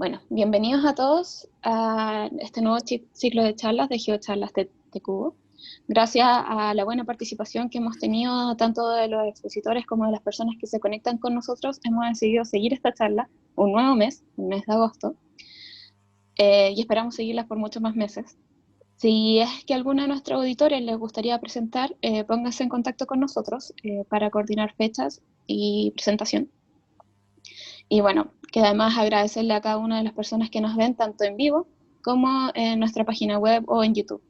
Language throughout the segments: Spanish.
Bueno, bienvenidos a todos a este nuevo ciclo de charlas de GeoCharlas de Cubo. Gracias a la buena participación que hemos tenido tanto de los expositores como de las personas que se conectan con nosotros, hemos decidido seguir esta charla un nuevo mes, el mes de agosto, y esperamos seguirlas por muchos más meses. Si es que a alguno de nuestros auditores les gustaría presentar, pónganse en contacto con nosotros para coordinar fechas y presentación. Y bueno, que además agradecerle a cada una de las personas que nos ven tanto en vivo como en nuestra página web o en YouTube.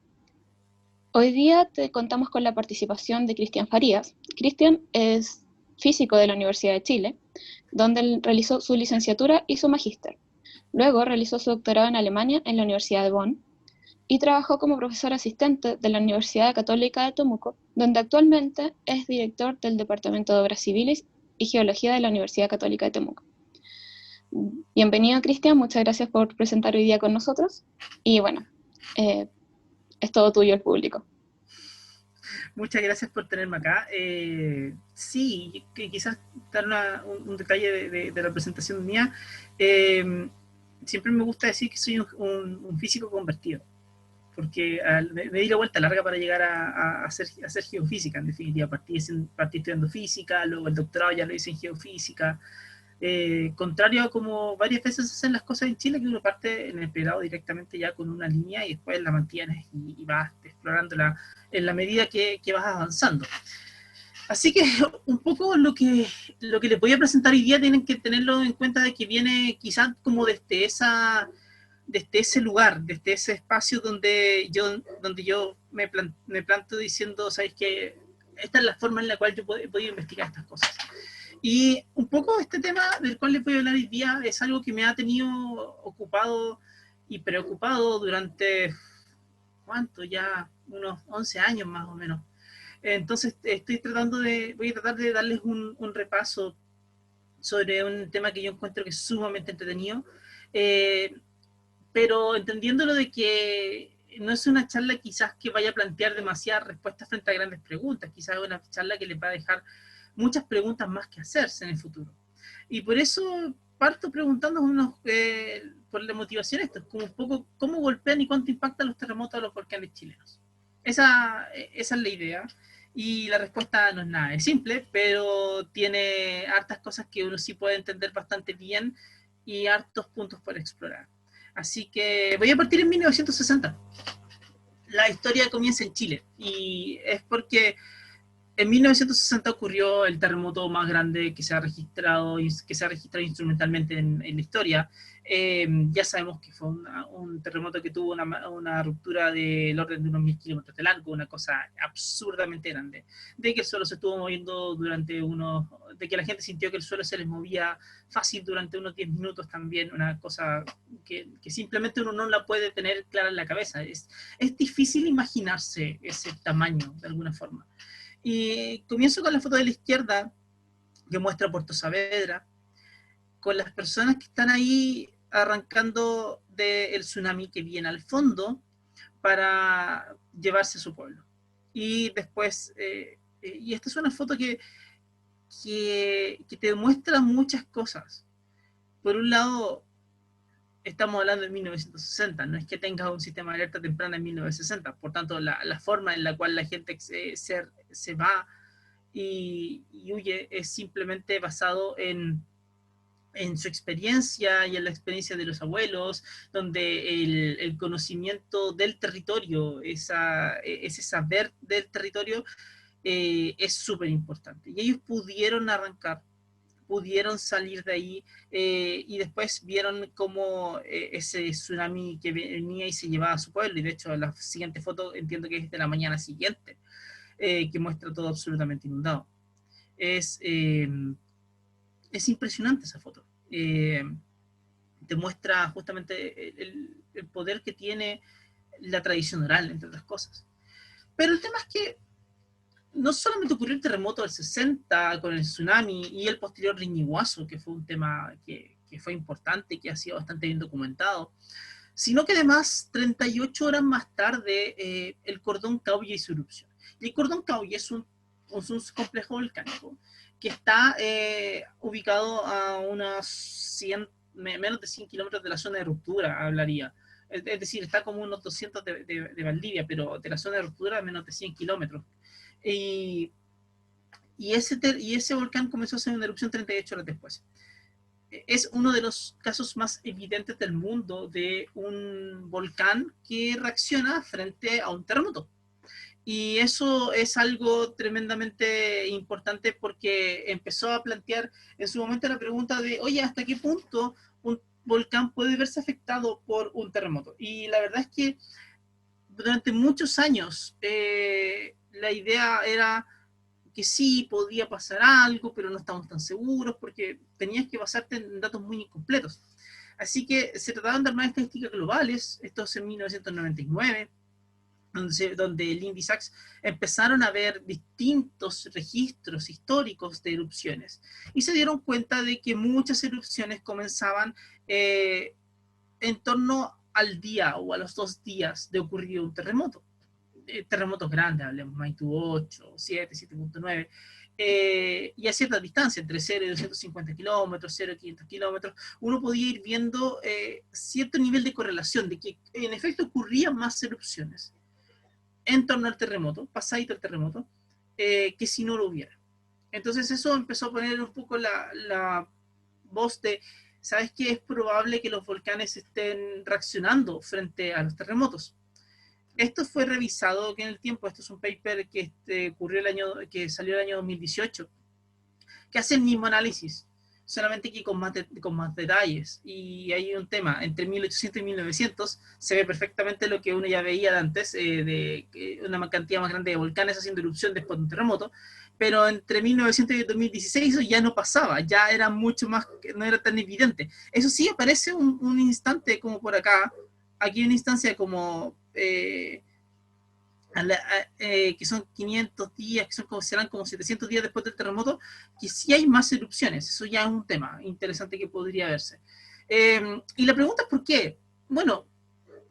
Hoy día te contamos con la participación de Cristian Farías. Cristian es físico de la Universidad de Chile, donde él realizó su licenciatura y su magíster. Luego realizó su doctorado en Alemania en la Universidad de Bonn y trabajó como profesor asistente de la Universidad Católica de Temuco, donde actualmente es director del Departamento de Obras Civiles y Geología de la Universidad Católica de Temuco. Bienvenido, Cristian, muchas gracias por presentar hoy día con nosotros. Y bueno, es todo tuyo el público. Muchas gracias por tenerme acá. Sí, quizás dar un detalle de la presentación mía. Eh, Siempre me gusta decir que soy un físico convertido, porque me di la vuelta larga para llegar a hacer geofísica, en definitiva. Partí estudiando física, luego el doctorado ya lo hice en geofísica. Contrario a como varias veces se hacen las cosas en Chile, que uno parte en el pregrado directamente ya con una línea y después la mantienes y vas explorándola en la medida que vas avanzando. Así que un poco lo que les voy a presentar hoy día tienen que tenerlo en cuenta de que viene quizás como desde ese lugar, desde ese espacio donde yo me planto diciendo, ¿sabes qué? Esta es la forma en la cual yo he podido investigar estas cosas. Y un poco este tema del cual les voy a hablar hoy día es algo que me ha tenido ocupado y preocupado durante, ¿cuánto? Ya unos 11 años más o menos. Entonces voy a tratar de darles un repaso sobre un tema que yo encuentro que es sumamente entretenido, eh, pero entendiéndolo de que no es una charla quizás que vaya a plantear demasiadas respuestas frente a grandes preguntas, quizás es una charla que les va a dejar muchas preguntas más que hacerse en el futuro. Y por eso parto preguntándonos por la motivación esto, es como un poco cómo golpean y cuánto impactan los terremotos a los volcanes chilenos. Esa es la idea. Y la respuesta no es nada, es simple, pero tiene hartas cosas que uno sí puede entender bastante bien y hartos puntos por explorar. Así que voy a partir en 1960. La historia comienza en Chile y es porque en 1960 ocurrió el terremoto más grande que se ha registrado instrumentalmente en la historia. Ya sabemos que fue un terremoto que tuvo una ruptura del orden de unos 1000 kilómetros de largo, una cosa absurdamente grande. De que el suelo se estuvo moviendo de que la gente sintió que el suelo se les movía fácil durante unos 10 minutos también, una cosa que simplemente uno no la puede tener clara en la cabeza. Es difícil imaginarse ese tamaño de alguna forma. Y comienzo con la foto de la izquierda que muestra Puerto Saavedra, con las personas que están ahí arrancando del tsunami que viene al fondo para llevarse a su pueblo. Y después, y esta es una foto que te muestra muchas cosas. Por un lado, estamos hablando de 1960, no es que tengas un sistema de alerta temprana en 1960, por tanto, la forma en la cual la gente se va y huye es simplemente basado en su experiencia y en la experiencia de los abuelos, donde el conocimiento del territorio, ese saber del territorio es súper importante. Y ellos pudieron arrancar, pudieron salir de ahí y después vieron cómo ese tsunami que venía y se llevaba a su pueblo, y de hecho la siguiente foto entiendo que es de la mañana siguiente, que muestra todo absolutamente inundado. Es, eh, es impresionante esa foto. Te muestra justamente el poder que tiene la tradición oral, entre otras cosas. Pero el tema es que no solamente ocurrió el terremoto del 60 con el tsunami y el posterior riñiguazo, que fue un tema que fue importante, que ha sido bastante bien documentado, sino que además 38 horas más tarde el cordón Cauye y su erupción. Y el cordón Cauye es un complejo volcánico que está ubicado a unas 100, menos de 100 kilómetros de la zona de ruptura, hablaría. Es decir, está como unos 200 de Valdivia, pero de la zona de ruptura a menos de 100 kilómetros. Y ese volcán comenzó a hacer una erupción 38 horas después. Es uno de los casos más evidentes del mundo de un volcán que reacciona frente a un terremoto. Y eso es algo tremendamente importante porque empezó a plantear en su momento la pregunta de, oye, ¿hasta qué punto un volcán puede verse afectado por un terremoto? Y la verdad es que durante muchos años la idea era que sí podía pasar algo, pero no estamos tan seguros porque tenías que basarte en datos muy incompletos. Así que se trataban de armar estadísticas globales, esto es en 1999, donde el INDISAX empezaron a ver distintos registros históricos de erupciones y se dieron cuenta de que muchas erupciones comenzaban en torno al día o a los 2 días de ocurrir un terremoto. Terremotos grandes, hablemos magnitud 8, 7, 7.9, y a cierta distancia, entre 0 y 250 kilómetros, 0 y 500 kilómetros, uno podía ir viendo cierto nivel de correlación, de que en efecto ocurrían más erupciones en torno al terremoto, pasadito al terremoto, que si no lo hubiera. Entonces eso empezó a poner un poco la voz de, ¿sabes qué? Es probable que los volcanes estén reaccionando frente a los terremotos. Esto fue revisado en el tiempo, esto es un paper que que salió el año 2018, que hace el mismo análisis, solamente que con más detalles. Y hay un tema, entre 1800 y 1900 se ve perfectamente lo que uno ya veía de antes, de una cantidad más grande de volcanes haciendo erupción después de un terremoto, pero entre 1900 y 2016 eso ya no pasaba, ya era mucho más, no era tan evidente. Eso sí, aparece un instante como por acá, aquí una instancia como... que son 500 días, que son como, serán como 700 días después del terremoto, que sí hay más erupciones. Eso ya es un tema interesante que podría verse. Y la pregunta es ¿por qué? Bueno,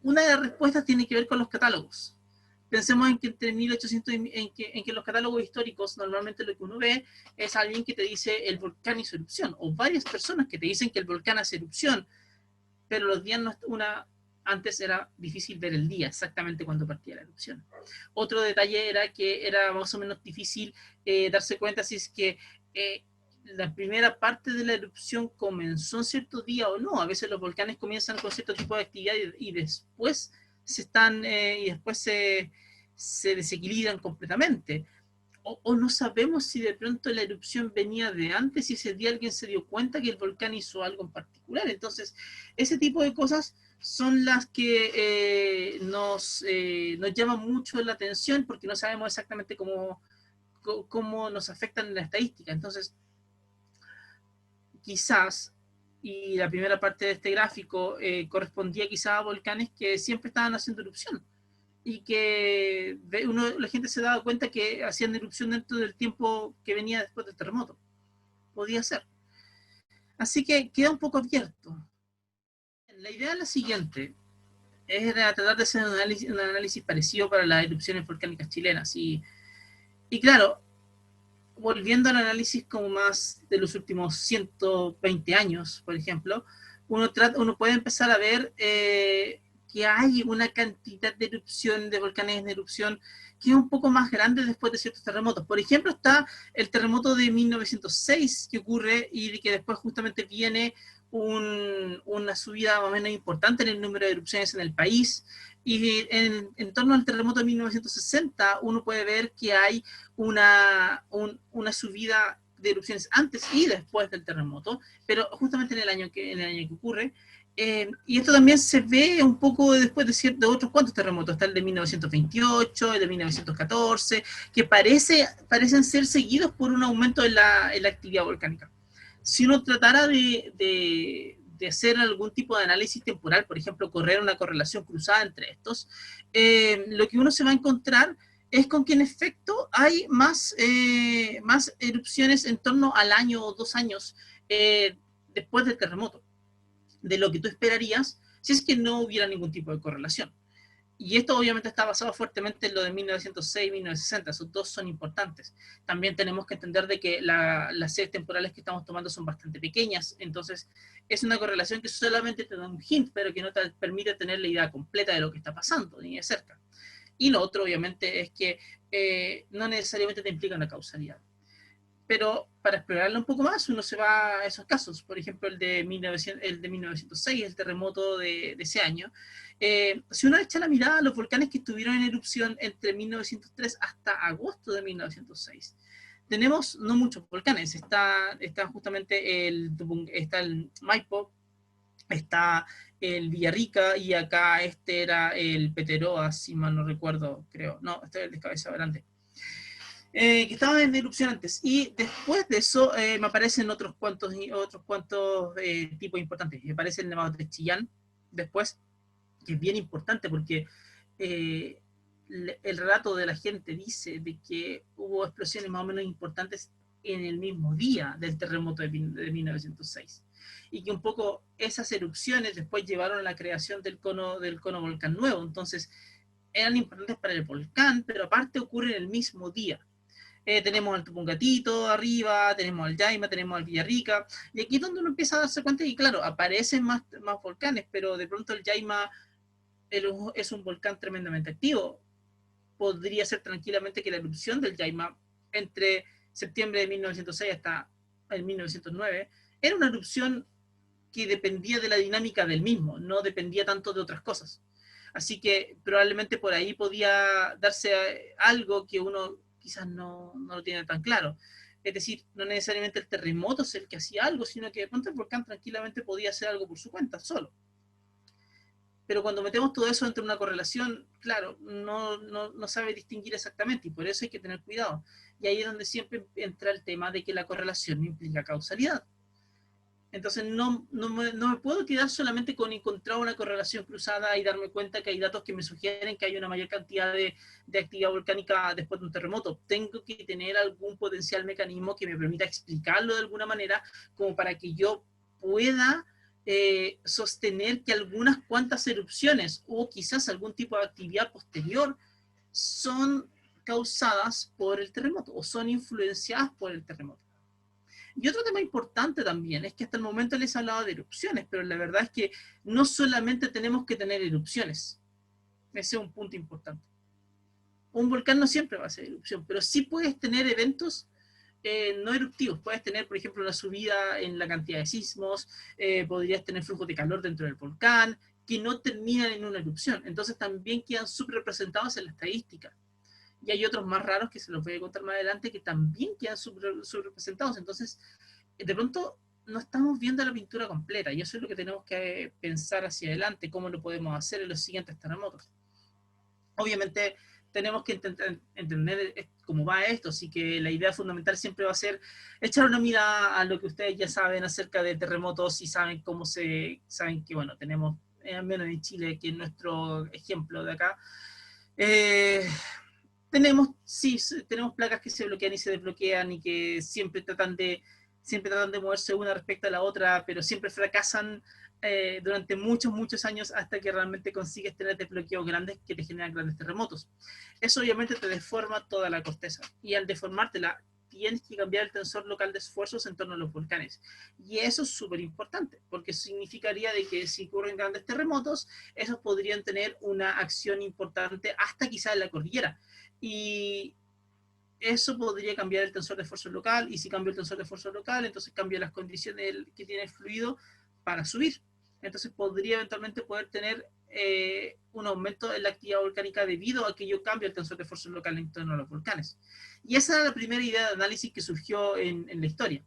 una de las respuestas tiene que ver con los catálogos. Pensemos en que entre 1800 en que los catálogos históricos normalmente lo que uno ve es alguien que te dice el volcán hizo erupción, o varias personas que te dicen que el volcán hace erupción, pero los días no, antes era difícil ver el día, exactamente cuando partía la erupción. Otro detalle era que era más o menos difícil darse cuenta si es que la primera parte de la erupción comenzó en cierto día o no. A veces los volcanes comienzan con cierto tipo de actividad y después se desequilibran completamente. O no sabemos si de pronto la erupción venía de antes y ese día alguien se dio cuenta que el volcán hizo algo en particular. Entonces, ese tipo de cosas son las que nos llaman mucho la atención porque no sabemos exactamente cómo nos afectan en la estadística. Entonces, quizás, y la primera parte de este gráfico correspondía quizás a volcanes que siempre estaban haciendo erupción y que la gente se daba cuenta que hacían erupción dentro del tiempo que venía después del terremoto. Podía ser. Así que queda un poco abierto. La idea es la siguiente. Es tratar de hacer un análisis parecido para las erupciones volcánicas chilenas. Y claro, volviendo al análisis como más de los últimos 120 años, por ejemplo, uno puede empezar a ver que hay una cantidad de erupción, de volcanes en erupción, que es un poco más grande después de ciertos terremotos. Por ejemplo, está el terremoto de 1906 que ocurre y que después justamente viene una subida más o menos importante en el número de erupciones en el país. Y en torno al terremoto de 1960 uno puede ver que hay una subida de erupciones antes y después del terremoto, pero justamente en el año que ocurre. Y esto también se ve un poco después de otros cuantos terremotos. Está el de 1928, el de 1914, que parecen ser seguidos por un aumento en la actividad volcánica. Si uno tratara de hacer algún tipo de análisis temporal, por ejemplo, correr una correlación cruzada entre estos, lo que uno se va a encontrar es con que en efecto hay más erupciones en torno al año o 2 años después del terremoto, de lo que tú esperarías si es que no hubiera ningún tipo de correlación. Y esto obviamente está basado fuertemente en lo de 1906 y 1960, esos dos son importantes. También tenemos que entender de que las series temporales que estamos tomando son bastante pequeñas, entonces es una correlación que solamente te da un hint, pero que no te permite tener la idea completa de lo que está pasando, ni de cerca. Y lo otro obviamente es que no necesariamente te implica una causalidad. Pero para explorarlo un poco más, uno se va a esos casos. Por ejemplo, el de 1906, el terremoto de ese año. Si uno echa la mirada a los volcanes que estuvieron en erupción entre 1903 hasta agosto de 1906, tenemos no muchos volcanes. Está justamente está el Maipo, está el Villarrica, y acá este era el Peteroa, si mal no recuerdo, creo. No, este es el Descabezado Grande, que estaban en erupción antes. Y después de eso me aparecen otros cuantos tipos importantes. Me aparece el Nevado de Chillán después, que es bien importante porque eh, el relato de la gente dice de que hubo explosiones más o menos importantes en el mismo día del terremoto de 1906. Y que un poco esas erupciones después llevaron a la creación del cono volcán nuevo. Entonces, eran importantes para el volcán, pero aparte ocurre en el mismo día. Tenemos al Tupungatito arriba, tenemos al Yaima, tenemos al Villarrica, y aquí es donde uno empieza a darse cuenta y claro, aparecen más volcanes, pero de pronto el Yaima es un volcán tremendamente activo. Podría ser tranquilamente que la erupción del Yaima entre septiembre de 1906 hasta el 1909 era una erupción que dependía de la dinámica del mismo, no dependía tanto de otras cosas. Así que probablemente por ahí podía darse algo que uno quizás no lo tiene tan claro. Es decir, no necesariamente el terremoto es el que hacía algo, sino que de pronto el volcán tranquilamente podía hacer algo por su cuenta, solo. Pero cuando metemos todo eso entre una correlación, claro, no sabe distinguir exactamente, y por eso hay que tener cuidado. Y ahí es donde siempre entra el tema de que la correlación no implica causalidad. Entonces no me puedo quedar solamente con encontrar una correlación cruzada y darme cuenta que hay datos que me sugieren que hay una mayor cantidad de actividad volcánica después de un terremoto. Tengo que tener algún potencial mecanismo que me permita explicarlo de alguna manera, como para que yo pueda sostener que algunas cuantas erupciones o quizás algún tipo de actividad posterior son causadas por el terremoto o son influenciadas por el terremoto. Y otro tema importante también es que hasta el momento les he hablado de erupciones, pero la verdad es que no solamente tenemos que tener erupciones. Ese es un punto importante. Un volcán no siempre va a ser erupción, pero sí puedes tener eventos no eruptivos. Puedes tener, por ejemplo, una subida en la cantidad de sismos, podrías tener flujos de calor dentro del volcán, que no terminan en una erupción. Entonces también quedan subrepresentados en la estadística. Y hay otros más raros que se los voy a contar más adelante que también quedan subrepresentados. Entonces, de pronto no estamos viendo la pintura completa, y eso es lo que tenemos que pensar hacia adelante, cómo lo podemos hacer en los siguientes terremotos. Obviamente tenemos que entender cómo va esto, así que la idea fundamental siempre va a ser echar una mirada a lo que ustedes ya saben acerca de terremotos y saben que, bueno, tenemos, al menos en Chile, que es nuestro ejemplo de acá, eh, sí, tenemos placas que se bloquean y se desbloquean y que siempre tratan de moverse una respecto a la otra, pero siempre fracasan durante muchos años hasta que realmente consigues tener desbloqueos grandes que te generan grandes terremotos. Eso obviamente te deforma toda la corteza, y al deformártela tienes que cambiar el tensor local de esfuerzos en torno a los volcanes. Y eso es súper importante, porque significaría de que si ocurren grandes terremotos, esos podrían tener una acción importante hasta quizás en la cordillera. Y eso podría cambiar el tensor de esfuerzo local, y si cambia el tensor de esfuerzo local, entonces cambia las condiciones que tiene el fluido para subir. Entonces podría eventualmente poder tener un aumento en la actividad volcánica debido a que yo cambio el tensor de esfuerzo local en torno a los volcanes. Y esa era la primera idea de análisis que surgió en la historia,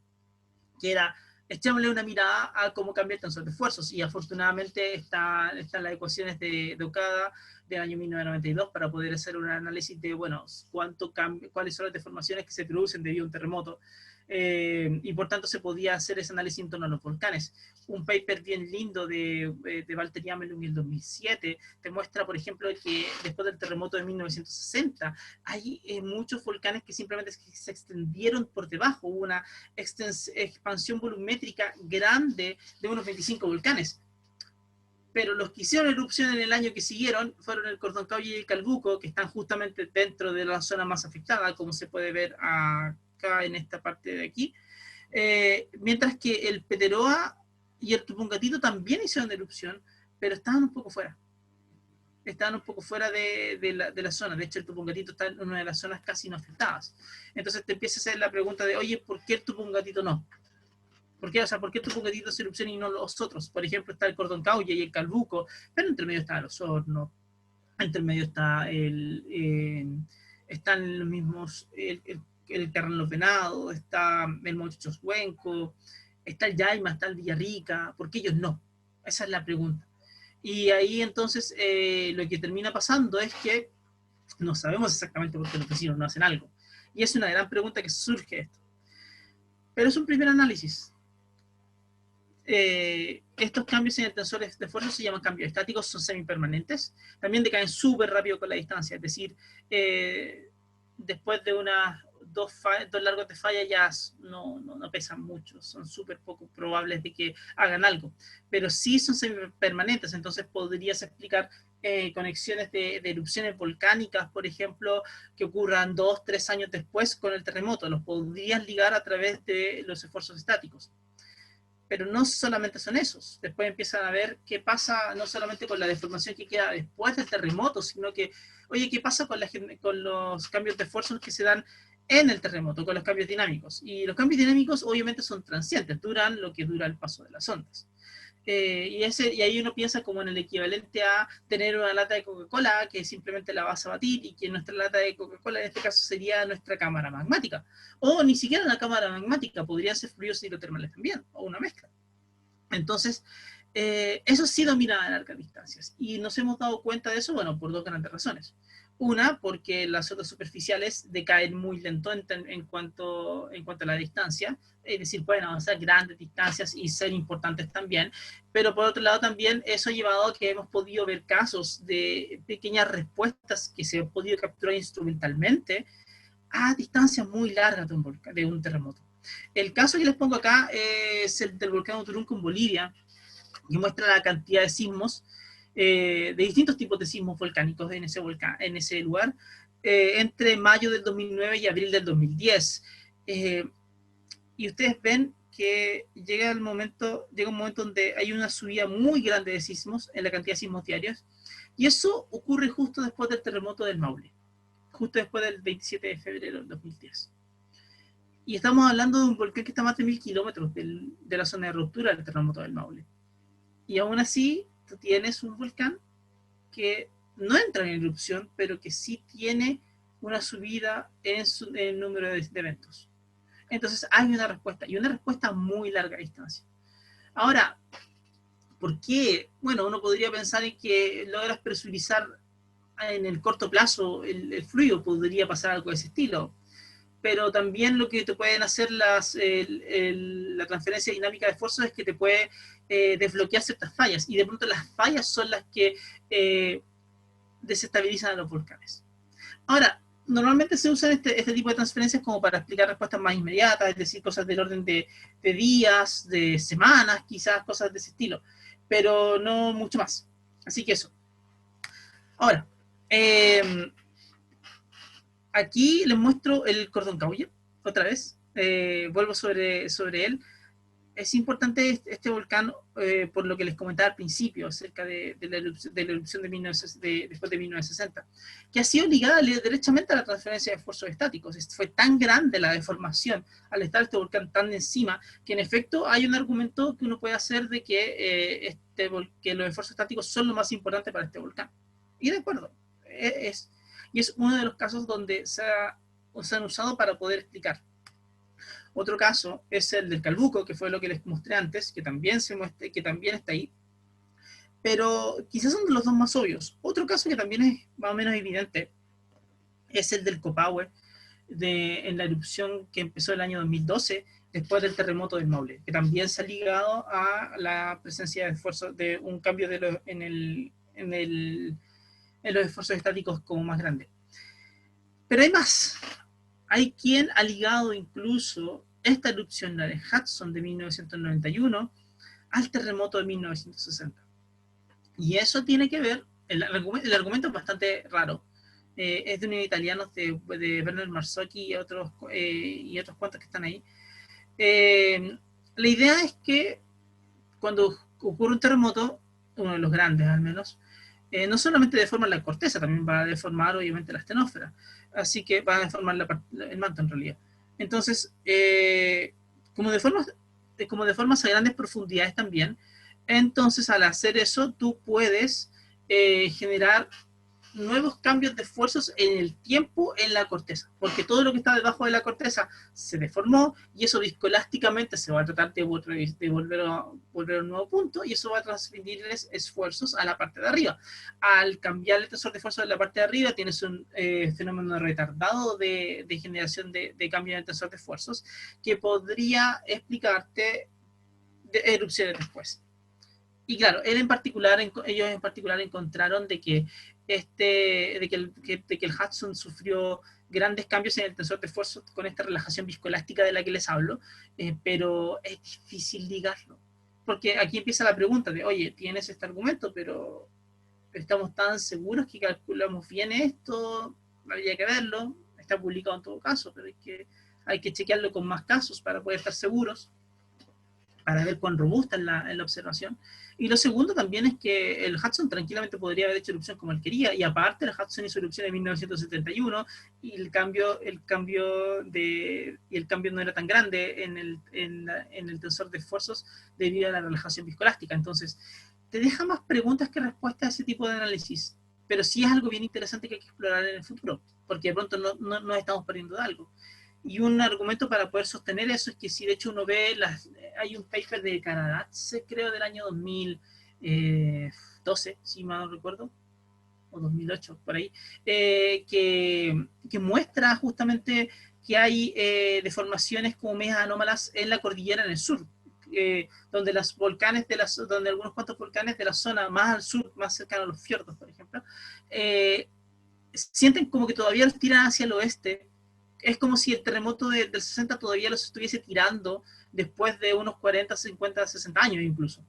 que era echémosle una mirada a cómo cambia el tensor de esfuerzos. Y afortunadamente están las ecuaciones de Okada del año 1992 para poder hacer un análisis de, bueno, cuáles son las deformaciones que se producen debido a un terremoto. Y por tanto se podía hacer ese análisis en torno a los volcanes. Un paper bien lindo de Walter Yamelung en el 2007 te muestra, por ejemplo, que después del terremoto de 1960 hay muchos volcanes que simplemente se extendieron por debajo. Hubo una expansión volumétrica grande de unos 25 volcanes. pero los que hicieron erupción en el año que siguieron fueron el Cordón Cauye y el Calbuco, que están justamente dentro de la zona más afectada, como se puede ver acá en esta parte de aquí, mientras que el Peteroa y el Tupungatito también hicieron erupción, pero estaban un poco fuera. Estaban un poco fuera de la zona. De hecho, el Tupungatito está en una de las zonas casi no afectadas. Entonces te empieza a hacer la pregunta de, oye, ¿por qué el Tupungatito no? ¿Por qué? O sea, ¿por qué Tupungatito hace erupción y no los otros? Por ejemplo, está el Cordón Cauye y el Calbuco, pero entre medio está los hornos, entre medio está están los mismos, el Carran Venado, está el Mochichos Huenco, está el Yaima, está el Villarrica, ¿por qué ellos no? Esa es la pregunta. Y ahí entonces lo que termina pasando es que no sabemos exactamente por qué los vecinos no hacen algo. Y es una gran pregunta que surge esto. Pero es un primer análisis. Estos cambios en el tensor de fuerza se llaman cambios estáticos, son semipermanentes. También decaen súper rápido con la distancia, es decir, después de unas dos largos de falla ya no pesan mucho, son súper poco probables de que hagan algo, pero sí son semipermanentes, entonces podrías explicar conexiones de erupciones volcánicas, por ejemplo, que ocurran 2-3 años después con el terremoto, los podrías ligar a través de los esfuerzos estáticos. Pero no solamente son esos. Después empiezan a ver qué pasa no solamente con la deformación que queda después del terremoto, sino que, oye, ¿qué pasa con los cambios de fuerzas que se dan en el terremoto, con los cambios dinámicos? Y los cambios dinámicos obviamente son transientes, duran lo que dura el paso de las ondas. Y ahí uno piensa como en el equivalente a tener una lata de Coca-Cola que simplemente la vas a batir y que nuestra lata de Coca-Cola en este caso sería nuestra cámara magmática. O ni siquiera una cámara magmática, podrían ser fluidos hidrotermales también, o una mezcla. Entonces, eso sí domina a largas distancias. Y nos hemos dado cuenta de eso, bueno, por dos grandes razones. Una, porque las ondas superficiales decaen muy lento en cuanto a la distancia, es decir, pueden avanzar grandes distancias y ser importantes también, pero por otro lado también eso ha llevado a que hemos podido ver casos de pequeñas respuestas que se han podido capturar instrumentalmente a distancias muy largas de un terremoto. El caso que les pongo acá es el del volcán Uturunco en Bolivia, que muestra la cantidad de sismos, de distintos tipos de sismos volcánicos en ese, en ese lugar, entre mayo del 2009 y abril del 2010. Y ustedes ven que llega un momento donde hay una subida muy grande de sismos, en la cantidad de sismos diarios, y eso ocurre justo después del terremoto del Maule, justo después del 27 de febrero del 2010. Y estamos hablando de un volcán que está a más de 1000 kilómetros de la zona de ruptura del terremoto del Maule. Y aún así, tú tienes un volcán que no entra en erupción, pero que sí tiene una subida en el número de eventos. Entonces hay una respuesta, y una respuesta a muy larga distancia. Ahora, ¿por qué? Bueno, uno podría pensar en que logras presurizar en el corto plazo el fluido, podría pasar algo de ese estilo, pero también lo que te pueden hacer la transferencia dinámica de esfuerzo es que te puede desbloquear ciertas fallas, y de pronto las fallas son las que desestabilizan a los volcanes. Ahora, normalmente se usan este tipo de transferencias como para explicar respuestas más inmediatas, es decir, cosas del orden de días, de semanas, quizás cosas de ese estilo, pero no mucho más. Así que eso. Ahora, aquí les muestro el Cordón Cauye, otra vez. Vuelvo sobre él. Es importante este volcán, por lo que les comentaba al principio, acerca de la erupción después de 1960, que ha sido ligada derechamente a la transferencia de esfuerzos estáticos. Fue tan grande la deformación al estar este volcán tan encima, que en efecto hay un argumento que uno puede hacer de que, que los esfuerzos estáticos son lo más importante para este volcán. Y de acuerdo, y es uno de los casos donde se han usado para poder explicar. Otro caso es el del Calbuco, que fue lo que les mostré antes, que también está ahí, pero quizás son de los dos más obvios. Otro caso que también es más o menos evidente es el del Copahue, en la erupción que empezó el año 2012, después del terremoto del Maule, que también se ha ligado a la presencia de esfuerzos, de un cambio en los esfuerzos estáticos como más grande. Pero hay más. Hay quien ha ligado incluso esta erupción, la de Hudson de 1991, al terremoto de 1960. Y eso tiene que ver, el argumento es bastante raro. Es de unos italianos de Bernard Marzocchi y otros cuantos que están ahí. La idea es que cuando ocurre un terremoto, uno de los grandes al menos, no solamente deforma la corteza, también va a deformar obviamente la astenósfera. Así que va a deformar el manto en realidad. Entonces, como, como deformas a grandes profundidades también, entonces al hacer eso tú puedes generar nuevos cambios de esfuerzos en el tiempo en la corteza, porque todo lo que está debajo de la corteza se deformó y eso viscoelásticamente se va a tratar de volver a un nuevo punto y eso va a transmitirles esfuerzos a la parte de arriba. Al cambiar el tensor de fuerza de la parte de arriba tienes un fenómeno retardado de generación de cambio en el tensor de esfuerzos que podría explicarte erupciones después. Y claro, ellos en particular encontraron de que, de que el Hudson sufrió grandes cambios en el tensor de esfuerzo con esta relajación viscoelástica de la que les hablo, pero es difícil ligarlo. Porque aquí empieza la pregunta de, oye, tienes este argumento, pero estamos tan seguros que calculamos bien esto, habría que verlo, está publicado en todo caso, pero hay que chequearlo con más casos para poder estar seguros, para ver cuán robusta es la observación. Y lo segundo también es que el Hudson tranquilamente podría haber hecho erupción como él quería, y aparte el Hudson hizo erupción en 1971 y el cambio no era tan grande en el tensor de esfuerzos debido a la relajación viscoelástica. Entonces, te deja más preguntas que respuestas a ese tipo de análisis, pero sí es algo bien interesante que hay que explorar en el futuro, porque de pronto no nos estamos perdiendo de algo. Y un argumento para poder sostener eso es que si de hecho uno ve, hay un paper de Canadá, creo del año 2012, si mal no recuerdo, o 2008, por ahí, que muestra justamente que hay deformaciones como medias anómalas en la cordillera en el sur, donde donde algunos cuantos volcanes de la zona más al sur, más cercano a los fiordos, por ejemplo, sienten como que todavía los tiran hacia el oeste. Es como si el terremoto del 60 todavía los estuviese tirando después de unos 40, 50, 60 años incluso.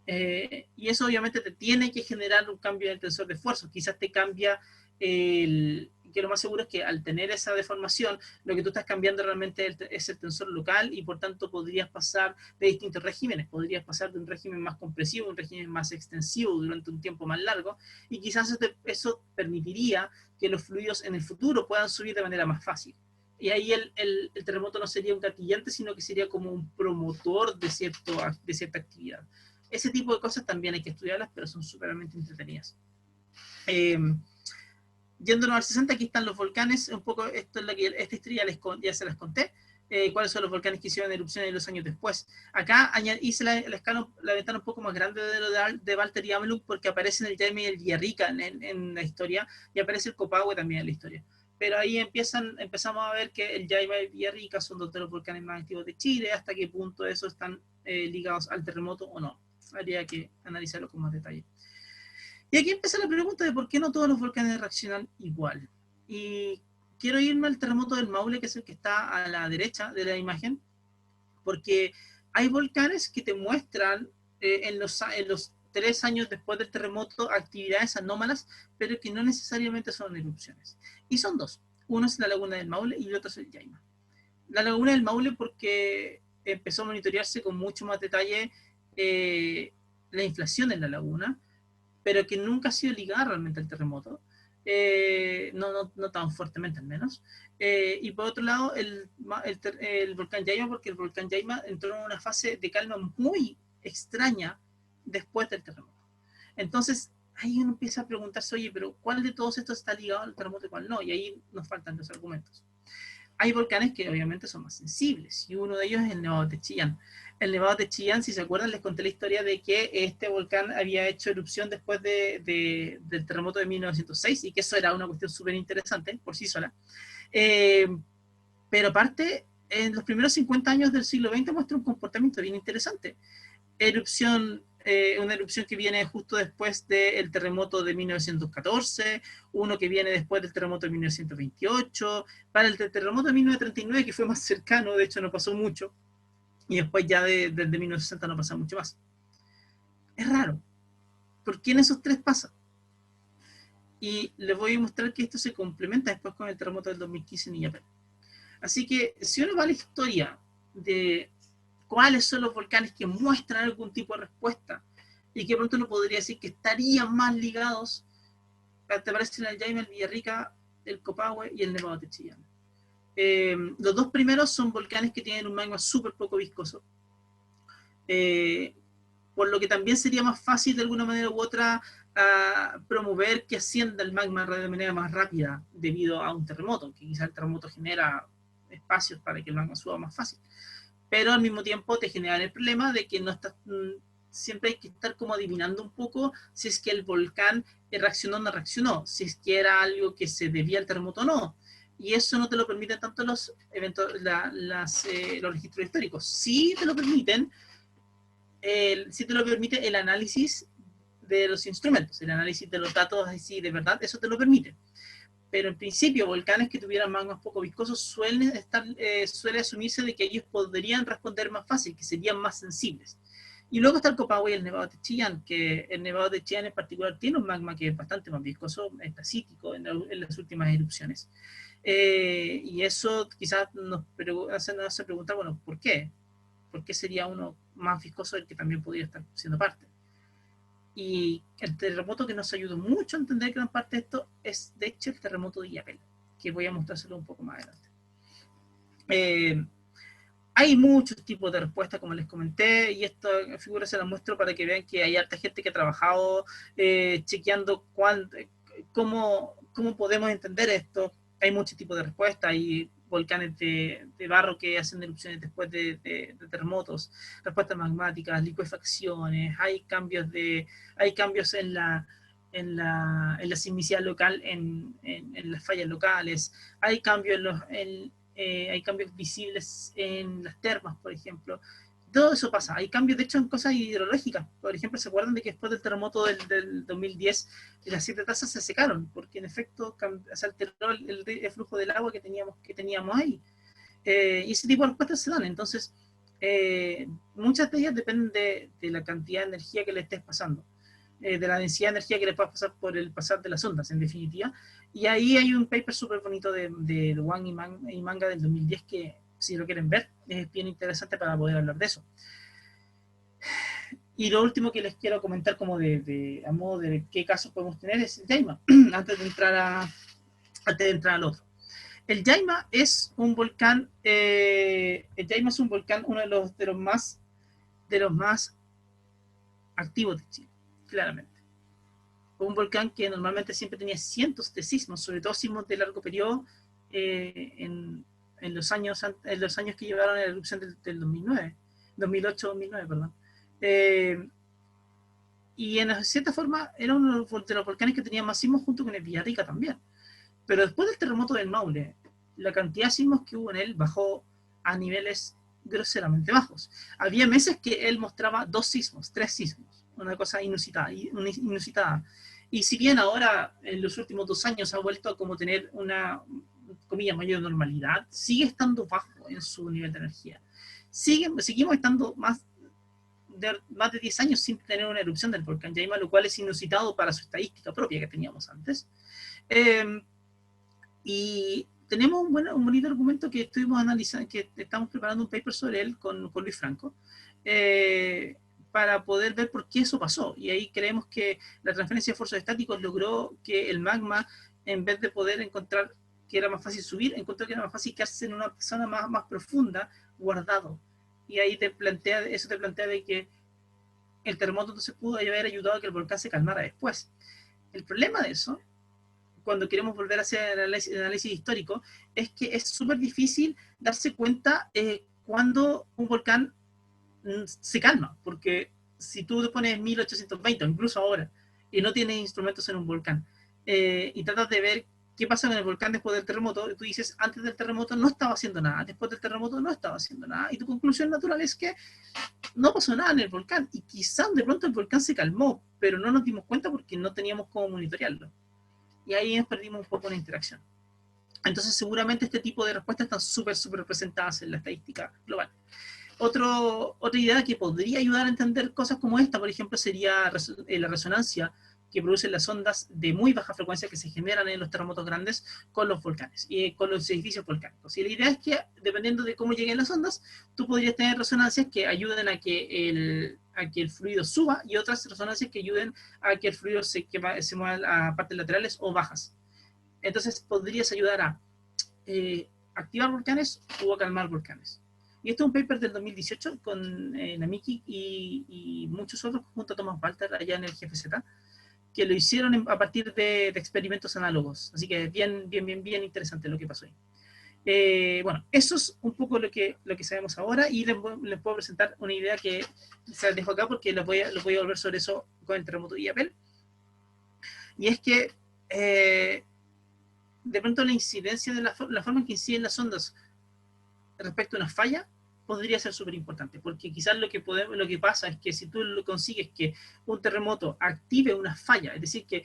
Y eso obviamente te tiene que generar un cambio en el tensor de esfuerzo. Quizás te cambia que lo más seguro es que al tener esa deformación, lo que tú estás cambiando realmente es el tensor local y por tanto podrías pasar de distintos regímenes. Podrías pasar de un régimen más compresivo a un régimen más extensivo durante un tiempo más largo y quizás eso permitiría que los fluidos en el futuro puedan subir de manera más fácil. Y ahí el terremoto no sería un gatillante, sino que sería como un promotor de cierta actividad. Ese tipo de cosas también hay que estudiarlas, pero son súpermente entretenidas. Yéndonos al 60, aquí están los volcanes, un poco, esta historia ya se las conté, cuáles son los volcanes que hicieron erupciones en los años después. Acá hice la ventana un poco más grande de lo de Walter y Amelung porque aparecen el Jaime y el Villarrica en la historia, y aparece el Copahue también en la historia. Pero ahí empezamos a ver que el Jaime y el Villarrica son dos de los volcanes más activos de Chile, hasta qué punto esos están ligados al terremoto o no. Habría que analizarlo con más detalle. Y aquí empieza la pregunta de por qué no todos los volcanes reaccionan igual. Y quiero irme al terremoto del Maule, que es el que está a la derecha de la imagen, porque hay volcanes que te muestran en los 3 años después del terremoto actividades anómalas, pero que no necesariamente son erupciones. Y son dos. Uno es la laguna del Maule y el otro es el Yaima. La laguna del Maule porque empezó a monitorearse con mucho más detalle la inflación en la laguna, pero que nunca ha sido ligada realmente al terremoto, no tan fuertemente al menos. Y por otro lado, el volcán Yaima, porque el volcán Yaima entró en una fase de calma muy extraña después del terremoto. Entonces, ahí uno empieza a preguntarse, oye, pero ¿cuál de todos estos está ligado al terremoto y cuál no? Y ahí nos faltan los argumentos. Hay volcanes que obviamente son más sensibles, y uno de ellos es el Nevado de Chillán. El Nevado de Chillán, si se acuerdan, les conté la historia de que este volcán había hecho erupción después del terremoto de 1906, y que eso era una cuestión súper interesante por sí sola. Pero aparte, en los primeros 50 años del siglo XX muestra un comportamiento bien interesante. Una erupción que viene justo después del terremoto de 1914, uno que viene después del terremoto de 1928, para el terremoto de 1939, que fue más cercano, de hecho no pasó mucho, y después ya desde 1960 no pasa mucho más. Es raro, ¿Por qué en esos tres pasa? Y les voy a mostrar que esto se complementa después con el terremoto del 2015 en Illapel. Así que si uno va a la historia de cuáles son los volcanes que muestran algún tipo de respuesta y que pronto uno podría decir que estarían más ligados, te aparecen el Jaime, el Villarrica, el Copahue y el Nevado de Chillán. Los dos primeros son volcanes que tienen un magma súper poco viscoso, por lo que también sería más fácil de alguna manera u otra promover que ascienda el magma de manera más rápida debido a un terremoto, que quizás el terremoto genera espacios para que el magma suba más fácil, pero al mismo tiempo te genera el problema de que no estás, siempre hay que estar como adivinando un poco si es que el volcán reaccionó o no reaccionó, si es que era algo que se debía al terremoto o no. Y eso no te lo permiten tanto los eventos, los registros históricos. Sí te lo permiten, sí te lo permite el análisis de los instrumentos, el análisis de los datos así de verdad, eso te lo permite. Pero en principio, volcanes que tuvieran magmas poco viscosos suele asumirse de que ellos podrían responder más fácil, que serían más sensibles. Y luego está el Copahue y el Nevado de Chillán, que el Nevado de Chillán en particular tiene un magma que es bastante más viscoso, es pacífico en las últimas erupciones. Y eso quizás nos hace preguntar, bueno, ¿por qué? ¿Por qué sería uno más viscoso del que también podría estar siendo parte? Y el terremoto que nos ayudó mucho a entender gran parte de esto es, de hecho, el terremoto de Illapel, que voy a mostrárselo un poco más adelante. Hay muchos tipos de respuestas, como les comenté, y esta figura se la muestro para que vean que hay harta gente que ha trabajado chequeando cómo podemos entender esto. Hay muchos tipos de respuestas, hay volcanes de barro que hacen erupciones después de terremotos, respuestas magmáticas, licuefacciones, hay cambios en la sismicidad local, en las fallas locales, hay cambios hay cambios visibles en las termas, por ejemplo. Todo eso pasa. Hay cambios, de hecho, en cosas hidrológicas. Por ejemplo, ¿se acuerdan de que después del terremoto del 2010 las 7 tazas se secaron? Porque en efecto se alteró el flujo del agua que teníamos ahí. Y ese tipo de respuestas se dan. Entonces, muchas de ellas dependen de la cantidad de energía que le estés pasando, de la densidad de energía que le puedas pasar por el pasar de las ondas, en definitiva. Y ahí hay un paper súper bonito de Wang y Manga del 2010 que, si lo quieren ver, es bien interesante para poder hablar de eso. Y lo último que les quiero comentar como a modo de qué casos podemos tener es el Yaima, antes de entrar al otro. El Yaima es un volcán, uno de los más activos de Chile, claramente. Un volcán que normalmente siempre tenía cientos de sismos, sobre todo sismos de largo periodo, en los años que llevaron a la erupción del 2009, 2008-2009, perdón. Y en cierta forma era uno de los volcanes que tenía más sismos junto con el Villarrica también. Pero después del terremoto del Maule, la cantidad de sismos que hubo en él bajó a niveles groseramente bajos. Había meses que él mostraba 2 sismos, 3 sismos, una cosa inusitada. Y si bien ahora, en los últimos 2 años, ha vuelto a como tener una, comillas, mayor normalidad, sigue estando bajo en su nivel de energía. Seguimos estando más de 10 años sin tener una erupción del volcán Yaima, lo cual es inusitado para su estadística propia que teníamos antes. Y tenemos un bonito argumento que estuvimos analizando, que estamos preparando un paper sobre él con Luis Franco, para poder ver por qué eso pasó. Y ahí creemos que la transferencia de esfuerzos estáticos logró que el magma, en vez de poder encontrar que era más fácil subir, encontró que era más fácil quedarse en una zona más profunda, guardado. Y ahí eso te plantea de que el terremoto entonces pudo haber ayudado a que el volcán se calmara después. El problema de eso, cuando queremos volver a hacer el análisis histórico, es que es súper difícil darse cuenta cuando un volcán se calma, porque si tú te pones 1820 o incluso ahora y no tienes instrumentos en un volcán y tratas de ver qué pasa con el volcán después del terremoto, tú dices, antes del terremoto no estaba haciendo nada, después del terremoto no estaba haciendo nada, y tu conclusión natural es que no pasó nada en el volcán, y quizás de pronto el volcán se calmó, pero no nos dimos cuenta porque no teníamos cómo monitorearlo. Y ahí nos perdimos un poco la interacción. Entonces seguramente este tipo de respuestas están súper representadas en la estadística global. Otra idea que podría ayudar a entender cosas como esta, por ejemplo, sería la resonancia que producen las ondas de muy baja frecuencia que se generan en los terremotos grandes con los volcanes y con los edificios volcánicos. Y la idea es que, dependiendo de cómo lleguen las ondas, tú podrías tener resonancias que ayuden a que el fluido suba y otras resonancias que ayuden a que el fluido se mueva a partes laterales o bajas. Entonces podrías ayudar a activar volcanes o a calmar volcanes. Y esto es un paper del 2018 con Namiki y muchos otros, junto a Thomas Walter allá en el GFZ, que lo hicieron a partir de experimentos análogos. Así que bien interesante lo que pasó ahí. Bueno, eso es un poco lo que sabemos ahora, y les puedo presentar una idea que se las dejo acá porque los voy a volver sobre eso con el terremoto de Illapel. Y es que de pronto la incidencia de la forma en que inciden las ondas respecto a una falla podría ser súper importante, porque quizás lo que pasa es que si tú consigues que un terremoto active una falla, es decir, que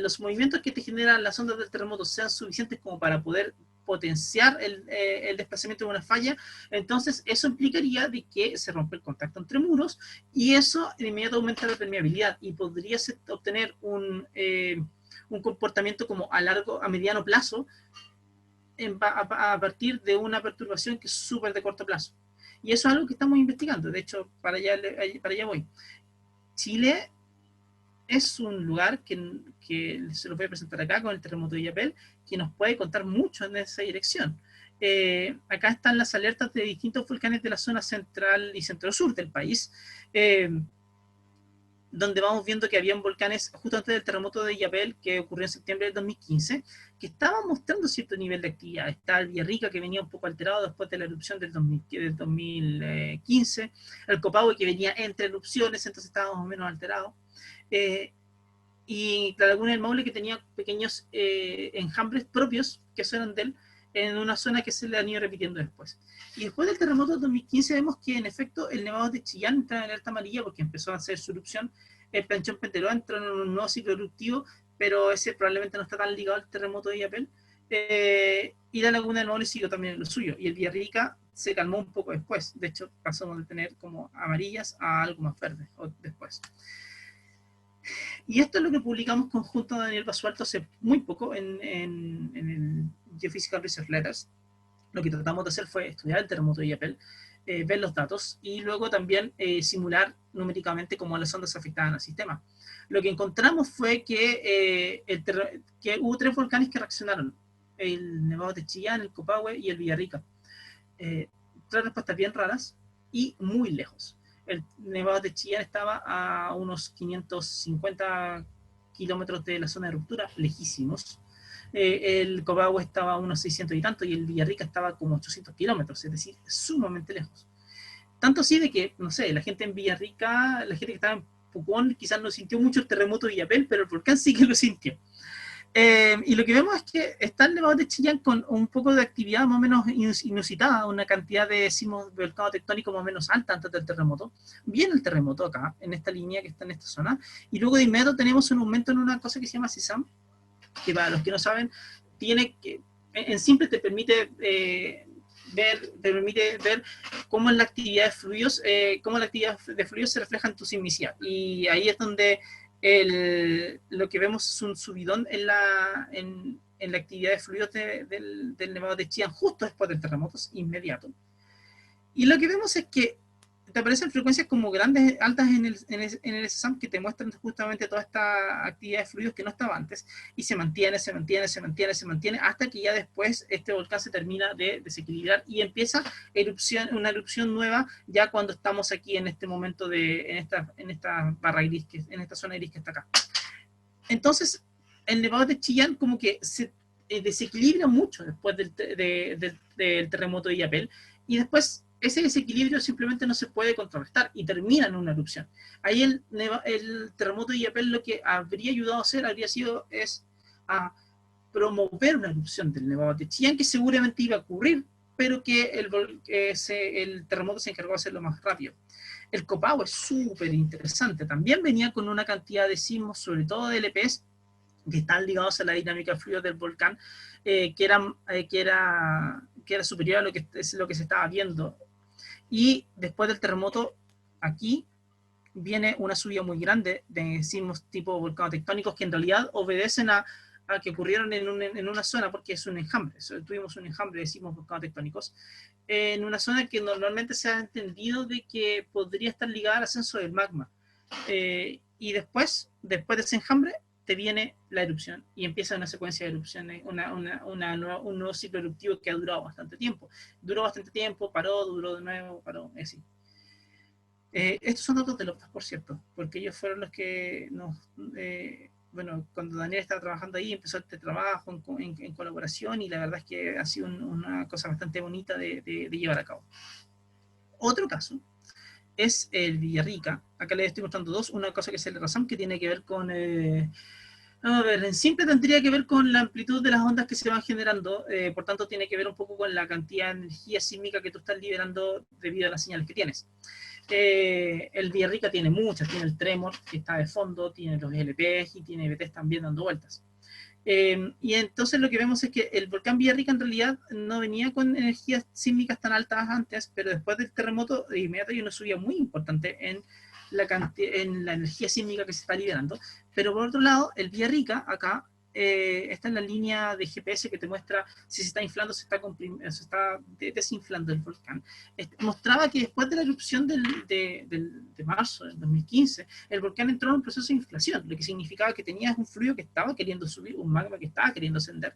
los movimientos que te generan las ondas del terremoto sean suficientes como para poder potenciar el desplazamiento de una falla, entonces eso implicaría de que se rompe el contacto entre muros, y eso de inmediato aumenta la permeabilidad, y podrías obtener un comportamiento como a mediano plazo, a partir de una perturbación que es súper de corto plazo. Y eso es algo que estamos investigando. De hecho, para allá voy. Chile es un lugar que se lo voy a presentar acá con el terremoto de Illapel, que nos puede contar mucho en esa dirección. Acá están las alertas de distintos volcanes de la zona central y centro-sur del país, donde vamos viendo que habían volcanes justo antes del terremoto de Illapel, que ocurrió en septiembre del 2015, que estaban mostrando cierto nivel de actividad. Está el Villarrica, que venía un poco alterado después de la erupción del 2015, el Copahue, que venía entre erupciones, entonces estaba más o menos alterado, y la Laguna del Maule, que tenía pequeños enjambres propios que eran de él, en una zona que se le han ido repitiendo después. Y después del terremoto del 2015 vemos que en efecto el Nevado de Chillán entra en alerta amarilla porque empezó a hacer su erupción. El Planchón Penteroa entró en un nuevo ciclo eruptivo, pero ese probablemente no está tan ligado al terremoto de Illapel. Y la Laguna del Maule siguió también en lo suyo. Y el Villarrica se calmó un poco después. De hecho, pasamos de tener como amarillas a algo más verde después. Y esto es lo que publicamos conjunto a Daniel Basualto hace muy poco en el Geophysical Research Letters. Lo que tratamos de hacer fue estudiar el terremoto de Illapel, ver los datos y luego también simular numéricamente cómo las ondas afectaban al sistema. Lo que encontramos fue que hubo 3 volcanes que reaccionaron: el Nevado de Chillán, el Copahue y el Villarrica. 3 respuestas bien raras y muy lejos. El Nevado de Chillán estaba a unos 550 kilómetros de la zona de ruptura, lejísimos. El Copahue estaba a unos 600 y tanto, y el Villarrica estaba como 800 kilómetros, es decir, sumamente lejos. Tanto así de que, no sé, la gente en Villarrica, la gente que estaba en Pucón, quizás no sintió mucho el terremoto de Illapel, pero el volcán sí que lo sintió. Y lo que vemos es que está el Nevado de Chillán con un poco de actividad más o menos inusitada, una cantidad de sismos volcano tectónico más o menos alta antes del terremoto. Viene el terremoto acá, en esta línea que está en esta zona, y luego de inmediato tenemos un aumento en una cosa que se llama SISAM, que para los que no saben, en simple te permite ver cómo la actividad de fluidos, se refleja en tu sismicidad. Y ahí es donde lo que vemos es un subidón en la actividad de fluidos del Nevado de Chillán justo después del terremoto, inmediato. Y lo que vemos es que te aparecen frecuencias como grandes, altas en el SAM, que te muestran justamente toda esta actividad de fluidos que no estaba antes, y se mantiene, hasta que ya después este volcán se termina de desequilibrar y empieza una erupción nueva, ya cuando estamos aquí en este momento en esta barra gris, en esta zona gris que está acá. Entonces, el Nevado de Chillán como que se desequilibra mucho después del terremoto de Illapel, y después ese desequilibrio simplemente no se puede contrarrestar y termina en una erupción. Ahí el terremoto de Illapel lo que habría ayudado a hacer es a promover una erupción del Nevado de Chillán, que seguramente iba a ocurrir, pero que el terremoto se encargó de hacerlo más rápido. El Copahue es súper interesante. También venía con una cantidad de sismos, sobre todo de LPs, que están ligados a la dinámica de fluidos del volcán, que era superior a lo que se estaba viendo. Y después del terremoto, aquí viene una subida muy grande de sismos tipo volcanes tectónicos que en realidad obedecen a que ocurrieron en una zona, porque es un enjambre. Tuvimos un enjambre de sismos volcanes tectónicos en una zona que normalmente se ha entendido de que podría estar ligada al ascenso del magma. Y después de ese enjambre, te viene la erupción y empieza una secuencia de erupciones, un nuevo ciclo eruptivo que ha durado bastante tiempo. Duró bastante tiempo, paró, duró de nuevo, paró, así. Estos son datos de Loftas, por cierto, porque ellos fueron los que nos... bueno, cuando Daniel estaba trabajando ahí, empezó este trabajo en colaboración y la verdad es que ha sido una cosa bastante bonita de llevar a cabo. Otro caso es el Villarrica. Acá les estoy mostrando dos. Una cosa que es el Razam, que tiene que ver con... a ver, en simple tendría que ver con la amplitud de las ondas que se van generando, por tanto tiene que ver un poco con la cantidad de energía sísmica que tú estás liberando debido a las señales que tienes. El Villarrica tiene muchas, tiene el Tremor que está de fondo, tiene los LPs y tiene BTs también dando vueltas. Y entonces lo que vemos es que el volcán Villarrica en realidad no venía con energías sísmicas tan altas antes, pero después del terremoto de inmediato hay una subida muy importante en la energía sísmica que se está liberando. Pero por otro lado, el Villarrica acá está en la línea de GPS que te muestra si se está inflando, se está desinflando el volcán. Mostraba que después de la erupción de marzo del 2015, el volcán entró en un proceso de inflación, lo que significaba que tenías un fluido que estaba queriendo subir, un magma que estaba queriendo ascender,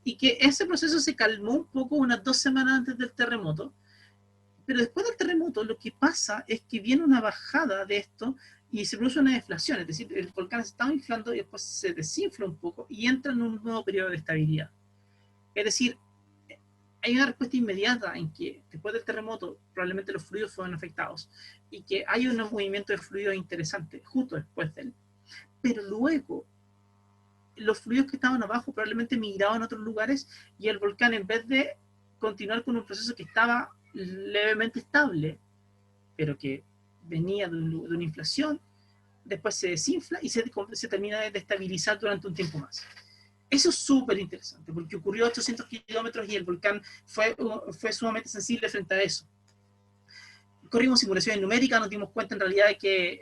y que ese proceso se calmó un poco unas 2 semanas antes del terremoto, pero después del terremoto lo que pasa es que viene una bajada de esto y se produce una deflación, es decir, el volcán se estaba inflando y después se desinfla un poco y entra en un nuevo periodo de estabilidad. Es decir, hay una respuesta inmediata en que después del terremoto probablemente los fluidos fueron afectados y que hay un movimiento de fluidos interesante justo después de él. Pero luego los fluidos que estaban abajo probablemente migraban a otros lugares y el volcán, en vez de continuar con un proceso que estaba levemente estable, pero que venía de una inflación, después se desinfla y se termina de estabilizar durante un tiempo más. Eso es súper interesante, porque ocurrió a 800 kilómetros y el volcán fue sumamente sensible frente a eso. Corrimos simulaciones numéricas, nos dimos cuenta en realidad de que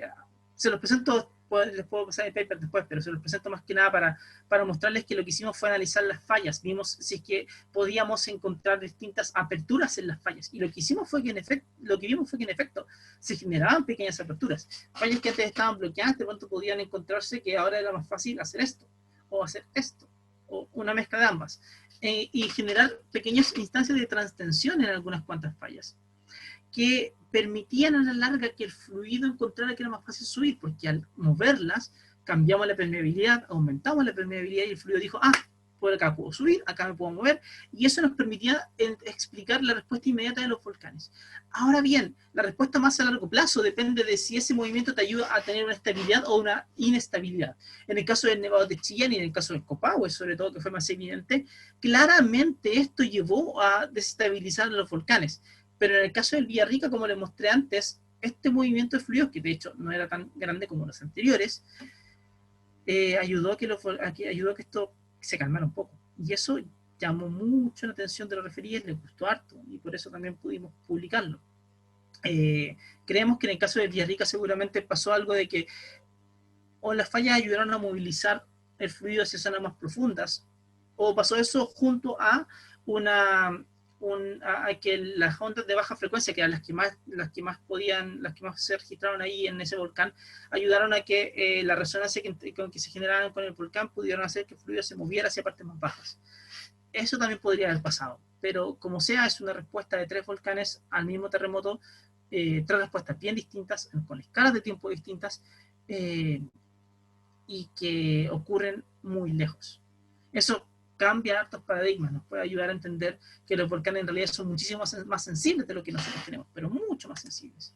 se los presento, les puedo pasar el paper después, pero se los presento más que nada para mostrarles que lo que hicimos fue analizar las fallas. Vimos si es que podíamos encontrar distintas aperturas en las fallas. Y lo que hicimos fue que en efecto, lo que vimos fue que en efecto se generaban pequeñas aperturas. Fallas que antes estaban bloqueadas, de pronto podían encontrarse que ahora era más fácil hacer esto, o hacer esto, o una mezcla de ambas. Y generar pequeñas instancias de transtensión en algunas cuantas fallas, que permitían a la larga que el fluido encontrara que era más fácil subir, porque al moverlas cambiamos la permeabilidad, aumentamos la permeabilidad y el fluido dijo, por acá puedo subir, acá me puedo mover, y eso nos permitía explicar la respuesta inmediata de los volcanes. Ahora bien, la respuesta más a largo plazo depende de si ese movimiento te ayuda a tener una estabilidad o una inestabilidad. En el caso del Nevado de Chillán y en el caso del Copahue, sobre todo, que fue más evidente, claramente esto llevó a desestabilizar los volcanes. Pero en el caso del Villarrica, como les mostré antes, este movimiento de fluidos, que de hecho no era tan grande como los anteriores, ayudó a que esto se calmara un poco. Y eso llamó mucho la atención de los referidos, les gustó harto, y por eso también pudimos publicarlo. Creemos que en el caso de Villarrica seguramente pasó algo de que o las fallas ayudaron a movilizar el fluido hacia zonas más profundas, o pasó eso junto a a que las ondas de baja frecuencia, que eran las que más se registraron ahí en ese volcán, ayudaron a que la resonancia que se generaban con el volcán pudieron hacer que el fluido se moviera hacia partes más bajas. Eso también podría haber pasado, pero como sea, es una respuesta de 3 volcanes al mismo terremoto, 3 respuestas bien distintas, con escalas de tiempo distintas, y que ocurren muy lejos. Eso cambia hartos paradigmas, nos puede ayudar a entender que los volcanes en realidad son muchísimo más sensibles de lo que nosotros tenemos, pero mucho más sensibles.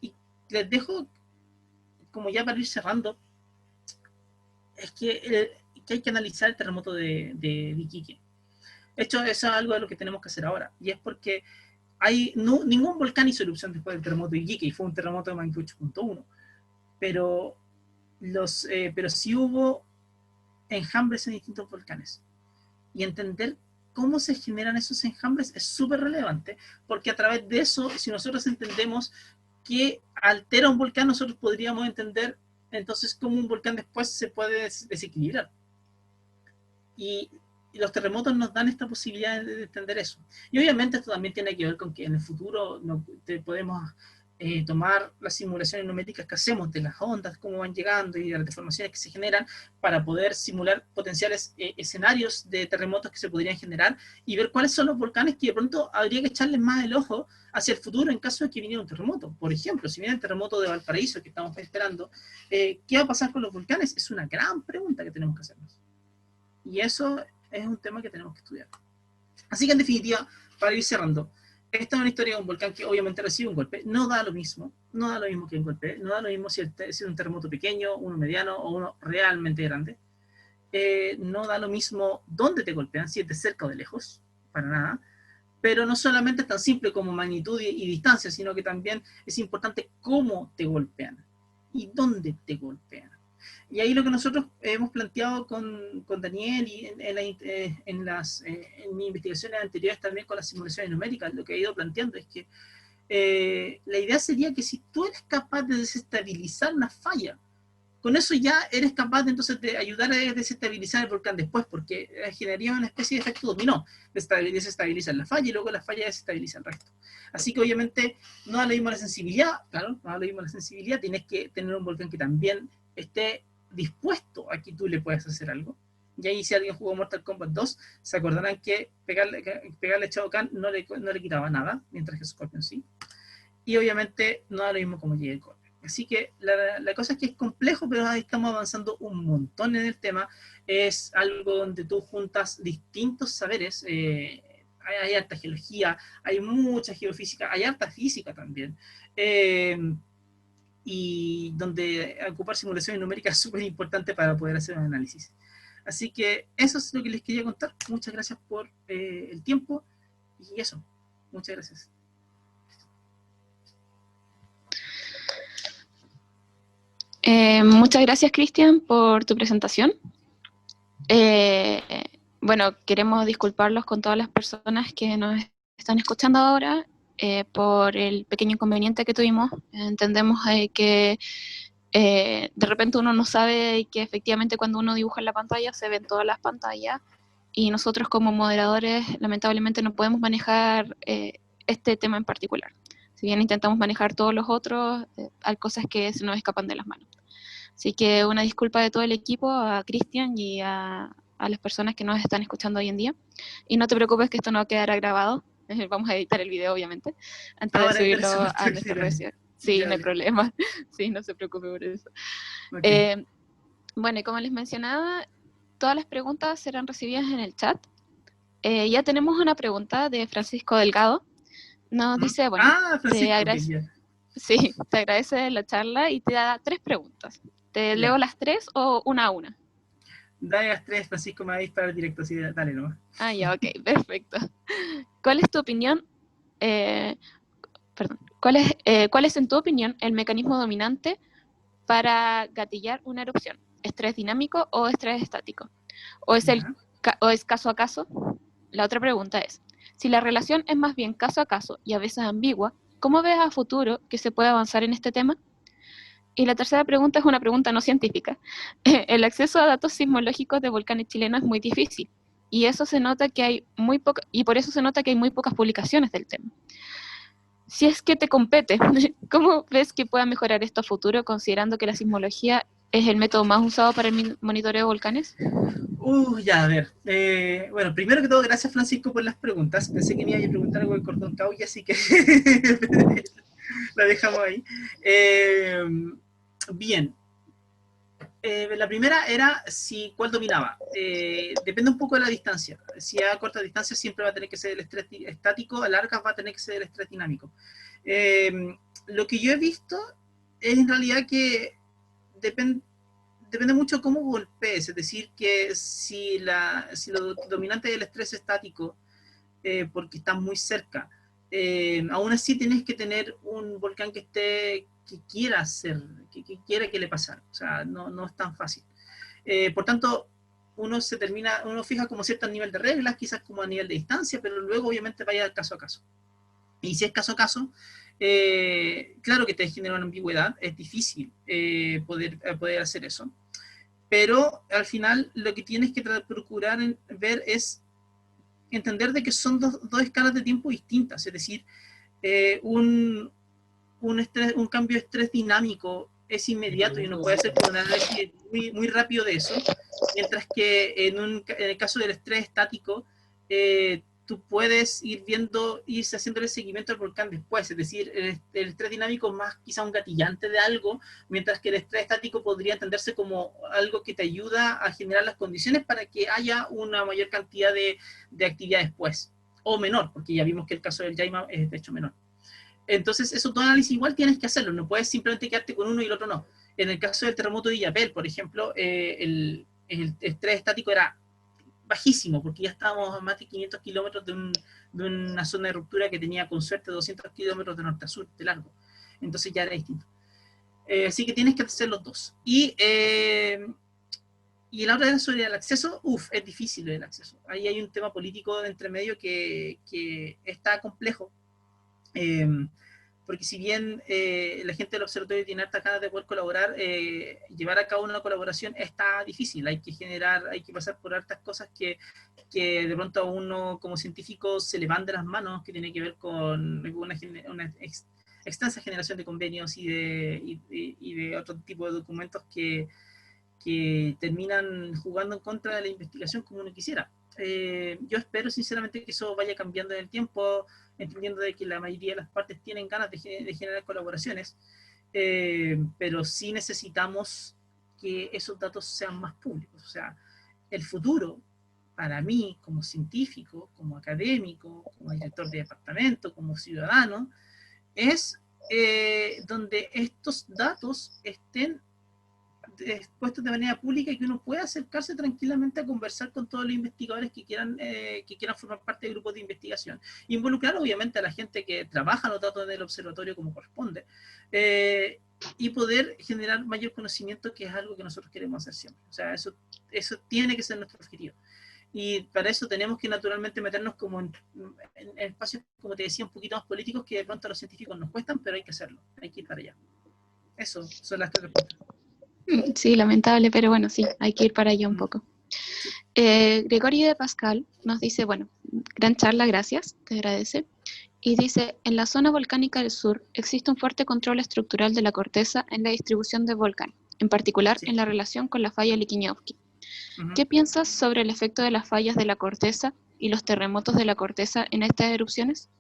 Y les dejo, como ya para ir cerrando, es que hay que analizar el terremoto de Iquique. De hecho, eso es algo de lo que tenemos que hacer ahora, y es porque ningún volcán hizo erupción después del terremoto de Iquique, y fue un terremoto de magnitud 8.1, pero sí hubo enjambres en distintos volcanes, y entender cómo se generan esos enjambres es súper relevante, porque a través de eso, si nosotros entendemos qué altera un volcán, nosotros podríamos entender entonces cómo un volcán después se puede desequilibrar. Y los terremotos nos dan esta posibilidad de entender eso. Y obviamente esto también tiene que ver con que en el futuro podemos tomar las simulaciones numéricas que hacemos de las ondas, cómo van llegando y de las deformaciones que se generan para poder simular potenciales escenarios de terremotos que se podrían generar y ver cuáles son los volcanes que de pronto habría que echarles más el ojo hacia el futuro en caso de que viniera un terremoto. Por ejemplo, si viene el terremoto de Valparaíso que estamos esperando, ¿qué va a pasar con los volcanes? Es una gran pregunta que tenemos que hacernos. Y eso es un tema que tenemos que estudiar. Así que en definitiva, para ir cerrando, esta es una historia de un volcán que obviamente recibe un golpe, no da lo mismo que un golpe, no da lo mismo si es un terremoto pequeño, uno mediano o uno realmente grande. No da lo mismo dónde te golpean, si es de cerca o de lejos, para nada. Pero no solamente es tan simple como magnitud y distancia, sino que también es importante cómo te golpean y dónde te golpean. Y ahí lo que nosotros hemos planteado con Daniel y en mis investigaciones anteriores también con las simulaciones numéricas, lo que he ido planteando es que la idea sería que si tú eres capaz de desestabilizar una falla, con eso ya eres capaz de, entonces de ayudar a desestabilizar el volcán después, porque generaría una especie de efecto dominó, desestabilizar la falla y luego la falla desestabiliza el resto. Así que obviamente no da lo mismo la sensibilidad, claro, no da lo mismo la sensibilidad, tienes que tener un volcán que también esté dispuesto a que tú le puedas hacer algo. Y ahí si alguien jugó Mortal Kombat 2, se acordarán que pegarle a Shao Kahn no le quitaba nada, mientras que Scorpion sí. Y obviamente no da lo mismo como llegue el golpe. Así que la cosa es que es complejo, pero ahí estamos avanzando un montón en el tema. Es algo donde tú juntas distintos saberes. Hay harta geología, hay mucha geofísica, hay harta física también. Y donde ocupar simulaciones numéricas es súper importante para poder hacer un análisis. Así que eso es lo que les quería contar. Muchas gracias por el tiempo y eso. Muchas gracias. Muchas gracias, Cristian, por tu presentación. Bueno, queremos disculparlos con todas las personas que nos están escuchando ahora por el pequeño inconveniente que tuvimos. Entendemos que de repente uno no sabe que efectivamente cuando uno dibuja en la pantalla se ven todas las pantallas y nosotros como moderadores lamentablemente no podemos manejar este tema en particular. Si bien intentamos manejar todos los otros, hay cosas que se nos escapan de las manos. Así que una disculpa de todo el equipo, a Cristian y a las personas que nos están escuchando hoy en día. Y no te preocupes que esto no quedará grabado. Vamos a editar el video, obviamente, antes de subirlo a nuestra red social. Sí, no hay problema. Sí, no se preocupe por eso. Okay. Bueno, y como les mencionaba, todas las preguntas serán recibidas en el chat. Ya tenemos una pregunta de Francisco Delgado. Nos dice, bueno, Francisco, te agradece la charla y te da 3 preguntas. ¿Te leo las 3 o una a una? Dale las 3, Francisco, me va a disparar directo, así dale nomás. Ah, ya, ok, perfecto. ¿Cuál es tu opinión? ¿Cuál es en tu opinión el mecanismo dominante para gatillar una erupción? ¿Estrés dinámico o estrés estático? ¿O es caso a caso? La otra pregunta es, si la relación es más bien caso a caso y a veces ambigua, ¿cómo ves a futuro que se puede avanzar en este tema? Y la tercera pregunta es una pregunta no científica. El acceso a datos sismológicos de volcanes chilenos es muy difícil y eso se nota que hay por eso se nota que hay muy pocas publicaciones del tema. Si es que te compete, ¿cómo ves que pueda mejorar esto a futuro considerando que la sismología es el método más usado para el monitoreo de volcanes? Ya, a ver. Bueno, primero que todo, gracias Francisco por las preguntas. Pensé que me iba a preguntar algo de cordón cauya, así que la dejamos ahí. Bien. La primera era cuál dominaba. Depende un poco de la distancia. Si a corta distancia siempre va a tener que ser el estrés estático, a largas va a tener que ser el estrés dinámico. Lo que yo he visto es en realidad que depende mucho cómo golpees, es decir, que si lo dominante es el estrés estático, porque está muy cerca, aún así tienes que tener un volcán que quiera hacer, que quiera que le pasara, o sea, no es tan fácil. Por tanto, uno fija como cierto nivel de reglas, quizás como a nivel de distancia, pero luego obviamente vaya caso a caso. Y si es caso a caso, claro que te genera una ambigüedad, es difícil poder hacer eso, pero al final lo que tienes que procurar ver es entender de que son dos escalas de tiempo distintas, es decir, un cambio de estrés dinámico es inmediato y uno puede hacer un análisis muy rápido de eso, mientras que en el caso del estrés estático, tú puedes irse haciendo el seguimiento del volcán después, es decir, el estrés dinámico es más quizá un gatillante de algo, mientras que el estrés estático podría entenderse como algo que te ayuda a generar las condiciones para que haya una mayor cantidad de actividad después, o menor, porque ya vimos que el caso del Jaima es de hecho menor. Entonces, esos dos análisis igual tienes que hacerlo, no puedes simplemente quedarte con uno y el otro no. En el caso del terremoto de Illapel, por ejemplo, el estrés estático era bajísimo, porque ya estábamos a más de 500 kilómetros de una zona de ruptura que tenía con suerte 200 kilómetros de norte a sur de largo. Entonces ya era distinto. Así que tienes que hacer los dos. Y la otra era sobre el acceso, es difícil el acceso. Ahí hay un tema político de entre medio que está complejo. Porque si bien la gente del observatorio tiene hartas ganas de poder colaborar, llevar a cabo una colaboración está difícil, hay que pasar por hartas cosas que de pronto a uno como científico se le van de las manos, que tiene que ver con una extensa generación de convenios y de otro tipo de documentos que terminan jugando en contra de la investigación como uno quisiera. Yo espero sinceramente que eso vaya cambiando en el tiempo, entendiendo de que la mayoría de las partes tienen ganas de generar colaboraciones, pero sí necesitamos que esos datos sean más públicos. O sea, el futuro, para mí, como científico, como académico, como director de departamento, como ciudadano, es donde estos datos estén expuestos de manera pública y que uno pueda acercarse tranquilamente a conversar con todos los investigadores que quieran formar parte de grupos de investigación. Involucrar obviamente a la gente que trabaja los datos del observatorio como corresponde, y poder generar mayor conocimiento, que es algo que nosotros queremos hacer siempre. O sea, eso tiene que ser nuestro objetivo. Y para eso tenemos que naturalmente meternos como en espacios, como te decía, un poquito más políticos, que de pronto a los científicos nos cuestan, pero hay que hacerlo, hay que ir para allá. Eso son las tres respuestas. Sí, lamentable, pero bueno, sí, hay que ir para allá un poco. Sí. Gregorio de Pascal nos dice, bueno, gran charla, gracias, te agradece. Y dice, en la zona volcánica del sur existe un fuerte control estructural de la corteza en la distribución del volcán, en particular en la relación con la falla Liquiñovsky. ¿Qué piensas sobre el efecto de las fallas de la corteza y los terremotos de la corteza en estas erupciones?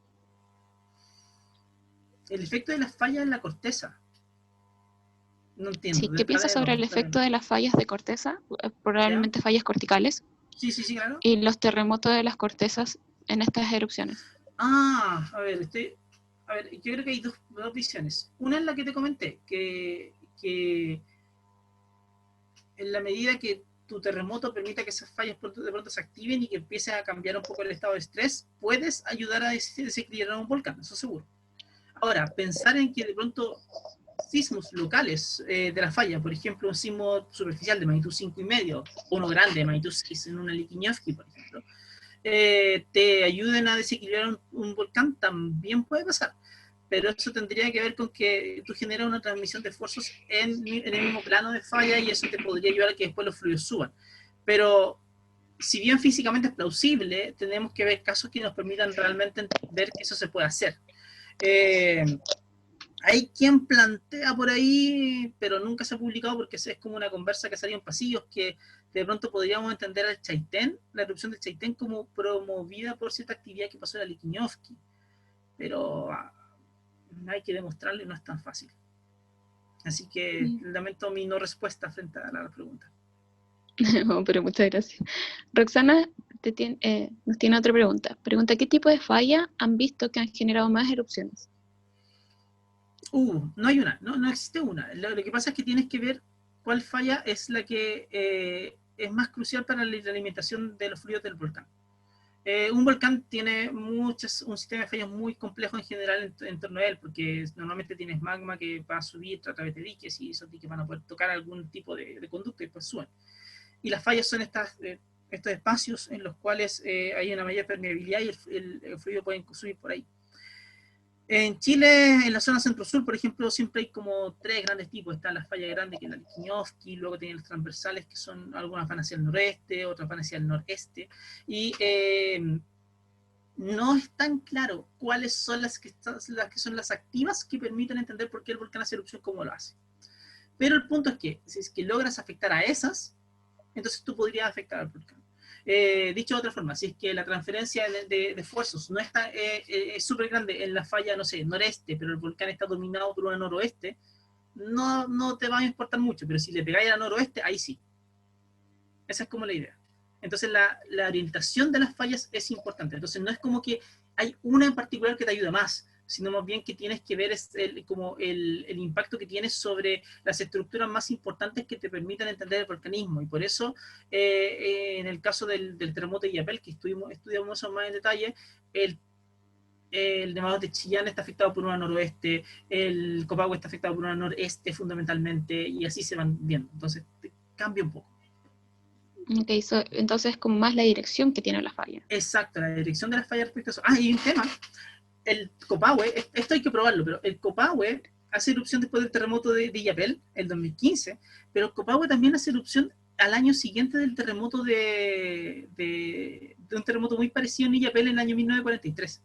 El efecto de las fallas en la corteza. No entiendo. Sí, ¿qué piensas sobre el efecto de las fallas de corteza, probablemente ¿Ya? fallas corticales, Sí, claro. y los terremotos de las cortezas en estas erupciones? A ver, yo creo que hay dos visiones. Una es la que te comenté, que en la medida que tu terremoto permita que esas fallas de pronto se activen y que empiece a cambiar un poco el estado de estrés, puedes ayudar a desequilibrar un volcán, eso seguro. Ahora, pensar en que de pronto sismos locales de la falla, por ejemplo, un sismo superficial de magnitud 5,5, o uno grande de magnitud 6 en una Liquiñovsky, por ejemplo, te ayuden a desequilibrar un volcán, también puede pasar. Pero eso tendría que ver con que tú generas una transmisión de esfuerzos en el mismo plano de falla, y eso te podría ayudar a que después los fluidos suban. Pero si bien físicamente es plausible, tenemos que ver casos que nos permitan realmente ver que eso se puede hacer. Hay quien plantea por ahí, pero nunca se ha publicado porque es como una conversa que salió en pasillos, que de pronto podríamos entender al Chaitén, la erupción del Chaitén, como promovida por cierta actividad que pasó en la Liquiñovsky. Pero hay que demostrarlo y no es tan fácil. Así que lamento mi no respuesta frente a la pregunta. Oh, pero muchas gracias. Roxana nos tiene otra pregunta. Pregunta, ¿qué tipo de falla han visto que han generado más erupciones? No hay una, no existe una. Lo que pasa es que tienes que ver cuál falla es la que es más crucial para la alimentación de los fluidos del volcán. Un volcán tiene un sistema de fallas muy complejo en general en torno a él, porque normalmente tienes magma que va a subir a través de diques, y esos diques van a poder tocar algún tipo de conducto y después suben. y las fallas son estos espacios en los cuales hay una mayor permeabilidad y el fluido puede subir por ahí. En Chile, en la zona centro-sur, por ejemplo, siempre hay como tres grandes tipos. Está la falla grande, que es la Liquiñoski, luego tienen los transversales, que son algunas van hacia el noreste, otras van hacia el noreste, y no es tan claro cuáles son las que son las activas que permiten entender por qué el volcán hace erupción como lo hace. Pero el punto es que, si es que logras afectar a esas, entonces tú podrías afectar al volcán. Dicho de otra forma, si es que la transferencia de esfuerzos no está, es súper grande en la falla, no sé, noreste, pero el volcán está dominado por una noroeste, no te va a importar mucho, pero si le pegáis a la noroeste, ahí sí. Esa es como la idea. Entonces la orientación de las fallas es importante. Entonces no es como que hay una en particular que te ayuda más, sino más bien que tienes que ver como el impacto que tienes sobre las estructuras más importantes que te permitan entender el volcanismo. Y por eso, en el caso del terremoto de Illapel, que estudiamos eso más en detalle, el Nevado de Chillán está afectado por una noroeste, el Copahue está afectado por una noreste fundamentalmente, y así se van viendo. Entonces cambia un poco. Okay, entonces como más la dirección que tiene la falla. Exacto, la dirección de las fallas respecto a eso. Y un tema, el Copahue, esto hay que probarlo, pero el Copahue hace erupción después del terremoto de Illapel, el 2015, pero el Copahue también hace erupción al año siguiente del terremoto de un terremoto muy parecido en Illapel en el año 1943.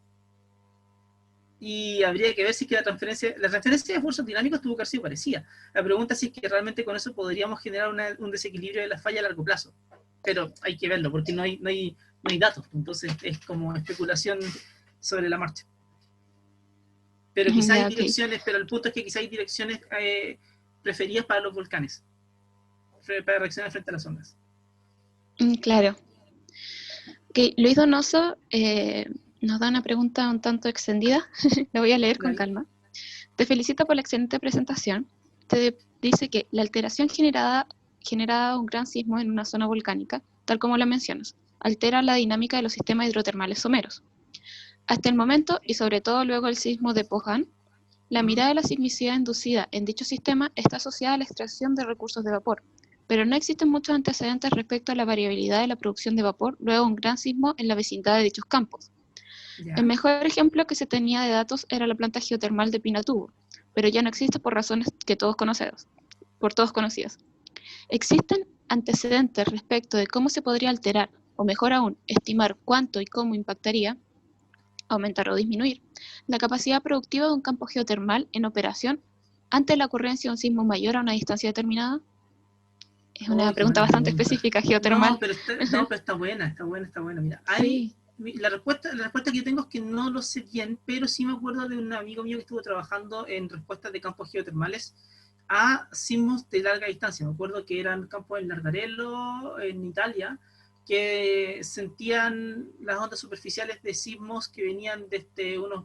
Y habría que ver si es que la transferencia de esfuerzos dinámicos tuvo que haber sido parecida. La pregunta es si es que realmente con eso podríamos generar un desequilibrio de la falla a largo plazo. Pero hay que verlo, porque no hay datos. Entonces es como especulación sobre la marcha. Pero quizá hay direcciones, pero el punto es que quizá hay direcciones preferidas para los volcanes, para reaccionar frente a las ondas. Claro. Okay, Luis Donoso nos da una pregunta un tanto extendida, la voy a leer con calma. Te felicito por la excelente presentación. Te dice que la alteración generada un gran sismo en una zona volcánica, tal como lo mencionas, altera la dinámica de los sistemas hidrotermales someros. Hasta el momento, y sobre todo luego del sismo de Pohang, la mirada de la sismicidad inducida en dicho sistema está asociada a la extracción de recursos de vapor, pero no existen muchos antecedentes respecto a la variabilidad de la producción de vapor luego de un gran sismo en la vecindad de dichos campos. El mejor ejemplo que se tenía de datos era la planta geotermal de Pinatubo, pero ya no existe por razones que todos conocidas. ¿Existen antecedentes respecto de cómo se podría alterar, o mejor aún, estimar cuánto y cómo impactaría, aumentar o disminuir, la capacidad productiva de un campo geotermal en operación ante la ocurrencia de un sismo mayor a una distancia determinada? Es una pregunta bastante específica, geotermal. No, pero está buena. Mira, sí. La respuesta que yo tengo es que no lo sé bien, pero sí me acuerdo de un amigo mío que estuvo trabajando en respuestas de campos geotermales a sismos de larga distancia. Me acuerdo que eran campos en Largarello, en Italia, que sentían las ondas superficiales de sismos que venían desde unos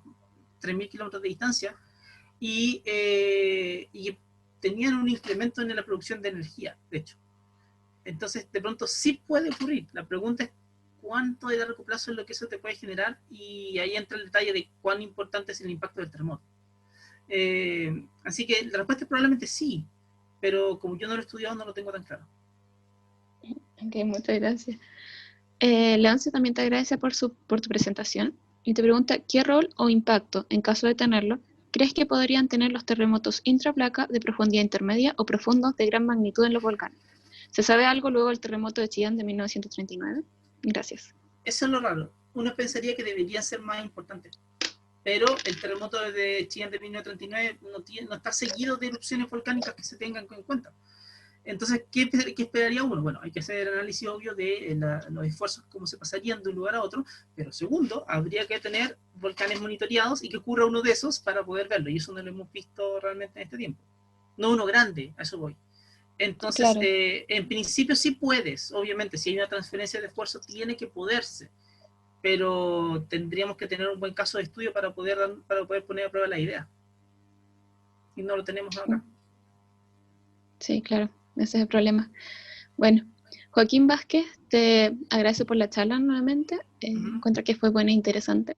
3.000 kilómetros de distancia y tenían un incremento en la producción de energía, de hecho. Entonces, de pronto sí puede ocurrir. La pregunta es cuánto de largo plazo es lo que eso te puede generar, y ahí entra el detalle de cuán importante es el impacto del terremoto. Así que la respuesta es probablemente sí, pero como yo no lo he estudiado, no lo tengo tan claro. Ok, muchas gracias. Leoncio también te agradece por tu presentación y te pregunta qué rol o impacto, en caso de tenerlo, crees que podrían tener los terremotos intraplaca de profundidad intermedia o profundos de gran magnitud en los volcanes. ¿Se sabe algo luego del terremoto de Chillán de 1939? Gracias. Eso es lo raro. Uno pensaría que debería ser más importante, pero el terremoto de Chillán de 1939 no está seguido de erupciones volcánicas que se tengan en cuenta. Entonces, ¿qué esperaría uno? Bueno, hay que hacer el análisis obvio de los esfuerzos, cómo se pasarían de un lugar a otro, pero segundo, habría que tener volcanes monitoreados y que ocurra uno de esos para poder verlo, y eso no lo hemos visto realmente en este tiempo. No uno grande, a eso voy. Entonces, claro. En principio sí puedes, obviamente, si hay una transferencia de esfuerzo tiene que poderse, pero tendríamos que tener un buen caso de estudio para poder poner a prueba la idea. Y no lo tenemos acá. Sí, claro, ese es el problema. Bueno, Joaquín Vázquez, te agradezco por la charla nuevamente, encuentro que fue buena e interesante.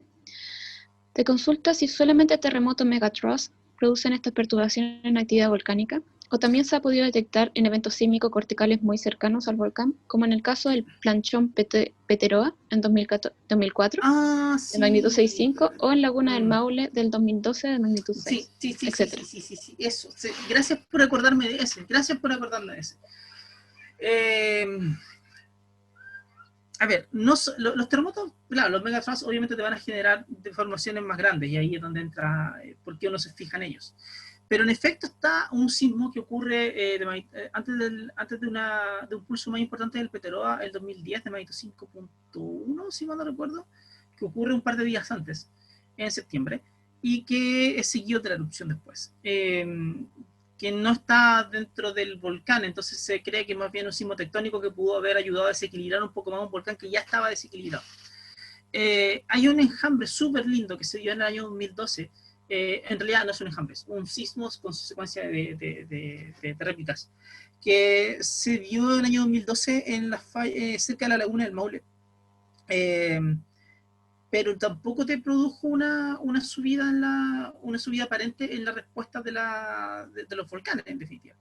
Te consulta si solamente terremotos megatrust producen estas perturbaciones en actividad volcánica, O también se ha podido detectar en eventos sísmico-corticales muy cercanos al volcán, como en el caso del planchón Peteroa en 2004, Ah, de magnitud sí. 6,5, o en Laguna del Mm. Maule del 2012 de magnitud Sí, 6, sí, sí, sí, sí, etc. sí, sí, sí, eso. Sí. Gracias por acordarme de ese. Gracias por acordarme de ese. Eh, a ver, no, los terremotos, claro, los megatrust obviamente te van a generar deformaciones más grandes y ahí es donde entra, porque uno se fija en ellos. Pero en efecto está un sismo que ocurre antes de un pulso más importante del Peteroa, el 2010, de magnitud 5,1, si mal no recuerdo, que ocurre un par de días antes, en septiembre, y que siguió de la erupción después. Que no está dentro del volcán, entonces se cree que más bien un sismo tectónico que pudo haber ayudado a desequilibrar un poco más un volcán que ya estaba desequilibrado. Hay un enjambre súper lindo que se dio en el año 2012. En realidad no es un enjambre, es un sismo con secuencia de réplicas, que se dio en el año 2012 cerca de la laguna del Maule. Eh, pero tampoco te produjo una subida una subida aparente en la respuesta de los volcanes, en definitiva.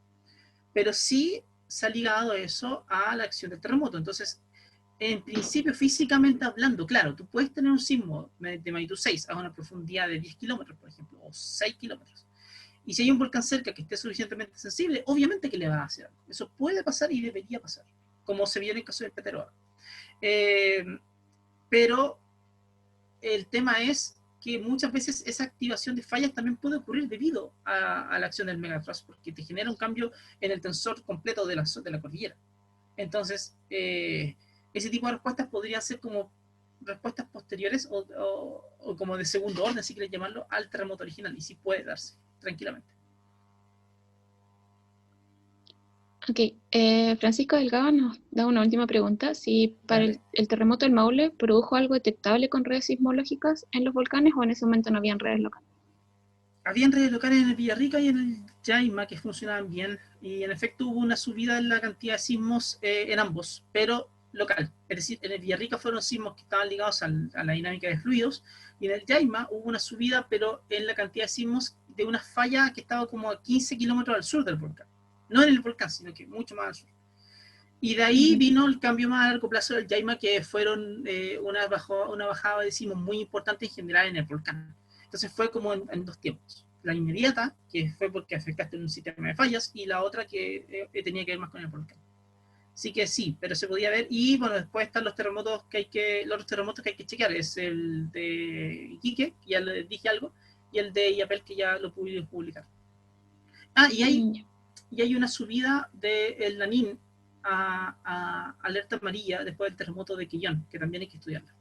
Pero sí se ha ligado eso a la acción del terremoto. Entonces, en principio, físicamente hablando, claro, tú puedes tener un sismo de magnitud 6 a una profundidad de 10 kilómetros, por ejemplo, o 6 kilómetros. Y si hay un volcán cerca que esté suficientemente sensible, obviamente que le va a hacer algo. Eso puede pasar y debería pasar, como se vio en el caso del Peteroa. Eh, pero el tema es que muchas veces esa activación de fallas también puede ocurrir debido a la acción del megathrust, porque te genera un cambio en el tensor completo de la cordillera. Entonces, ese tipo de respuestas podrían ser como respuestas posteriores o como de segundo orden, si quieres llamarlo, al terremoto original, y sí puede darse tranquilamente. Ok, Francisco Delgado nos da una última pregunta. Si para Dale. el terremoto del Maule produjo algo detectable con redes sismológicas en los volcanes o en ese momento no habían redes locales. Habían redes locales en el Villarrica y en el Yaima que funcionaban bien, y en efecto hubo una subida en la cantidad de sismos en ambos, pero local. Es decir, en el Villarrica fueron sismos que estaban ligados a la dinámica de fluidos, y en el Yaima hubo una subida, pero en la cantidad de sismos de una falla que estaba como a 15 kilómetros al sur del volcán. No en el volcán, sino que mucho más al sur. Y de ahí Ujú. vino el cambio más a largo plazo del Yaima, que fueron una bajada de sismos muy importante en general en el volcán. Entonces fue como en dos tiempos. La inmediata, que fue porque afectaste un sistema de fallas, y la otra que tenía que ver más con el volcán. Así que sí, pero se podía ver. Y bueno, después están los terremotos los terremotos que hay que chequear. Es el de Iquique, que ya les dije algo, y el de Iapel, que ya lo pudimos publicar. Ah, Ya. y hay una subida del Lanín a alerta amarilla después del terremoto de Quillón, que también hay que estudiarla.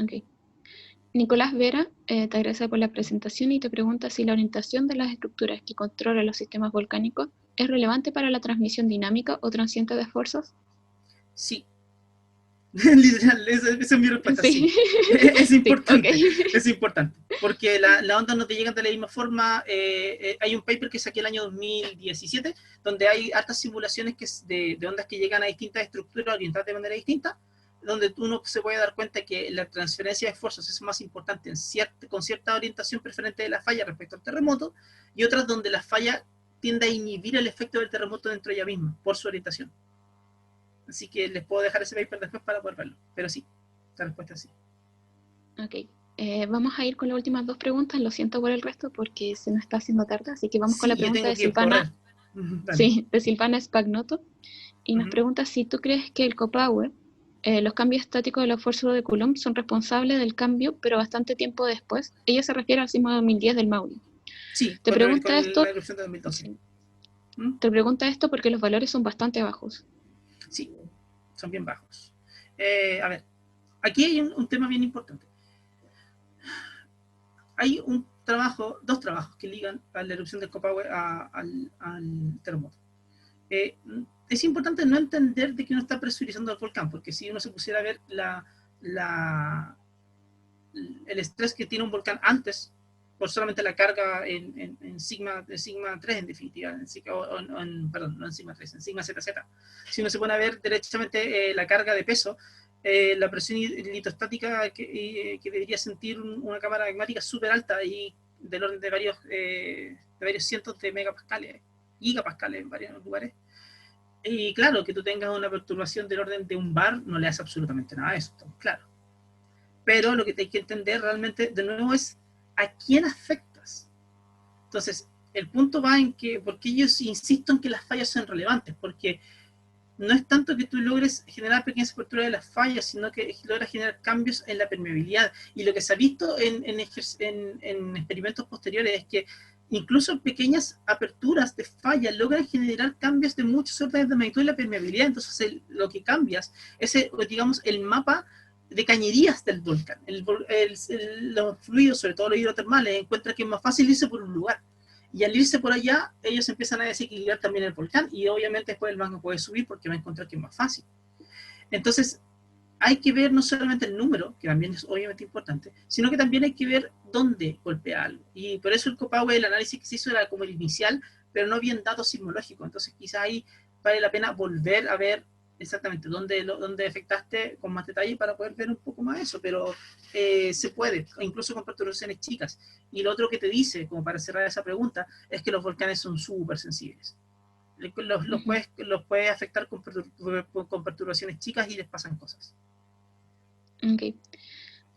Ok. Nicolás Vera te agradece por la presentación y te pregunta si la orientación de las estructuras que controlan los sistemas volcánicos es relevante para la transmisión dinámica o transiente de fuerzas. Sí, literal, esa es mi respuesta, Sí, sí. Es sí, ok. importante, es importante. Porque la onda no te llega de la misma forma. Hay un paper que saqué el año 2017, donde hay hartas simulaciones de ondas que llegan a distintas estructuras orientadas de manera distinta, donde uno se puede dar cuenta que la transferencia de fuerzas es más importante con cierta orientación preferente de la falla respecto al terremoto, y otras donde la falla tiende a inhibir el efecto del terremoto dentro de ella misma, por su orientación. Así que les puedo dejar ese paper después para poder verlo. Pero sí, la respuesta es sí. Ok. Vamos a ir con las últimas dos preguntas. Lo siento por el resto porque se nos está haciendo tarde, así que vamos con la Sí, yo pregunta tengo de que correr. Silvana, Dale. sí, de Silvana Spagnoto, y nos pregunta si tú crees que el Copahue, los cambios estáticos de los esfuerzos de Coulomb son responsables del cambio, pero bastante tiempo después. Ella se refiere al sismo de 2010 del Maule. Sí, Te pregunta con la esto, erupción de 2012. sí, ¿Mm? te pregunta esto porque los valores son bastante bajos. Sí, son bien bajos. A ver, aquí hay un tema bien importante. Hay dos trabajos que ligan a la erupción del Copahue al terremoto. Eh, es importante no entender de que uno está presurizando el volcán, porque si uno se pusiera a ver la, el estrés que tiene un volcán antes, por solamente la carga en sigma 3 en definitiva, perdón, no en sigma 3, en sigma ZZ. Si uno se pone a ver derechamente la carga de peso, la presión litostática que debería sentir una cámara magmática súper alta y del orden de varios de varios cientos de megapascales, gigapascales en varios lugares. Y claro, que tú tengas una perturbación del orden de un bar no le hace absolutamente nada a eso, claro. Pero lo que te hay que entender realmente, de nuevo, es a quién afectas. Entonces, el punto va en que, porque yo insisto en que las fallas son relevantes, porque no es tanto que tú logres generar pequeñas aperturas de las fallas, sino que logras generar cambios en la permeabilidad. Y lo que se ha visto en experimentos posteriores es que incluso pequeñas aperturas de falla logran generar cambios de muchos órdenes de magnitud en la permeabilidad. Entonces lo que cambias es, digamos, el mapa de cañerías del volcán. Los fluidos, sobre todo los hidrotermales, encuentran que es más fácil irse por un lugar. Y al irse por allá, ellos empiezan a desequilibrar también el volcán y obviamente después el magma puede subir porque va a encontrar que es más fácil. Entonces, hay que ver no solamente el número, que también es obviamente importante, sino que también hay que ver dónde golpea algo. Y por eso el Copahue, el análisis que se hizo era como el inicial, pero no habían datos sismológicos. Entonces, quizá ahí vale la pena volver a ver exactamente dónde afectaste con más detalle para poder ver un poco más eso, pero se puede, incluso con perturbaciones chicas. Y lo otro que te dice, como para cerrar esa pregunta, es que los volcanes son súper sensibles. Los puedes afectar con perturbaciones chicas y les pasan cosas. Ok.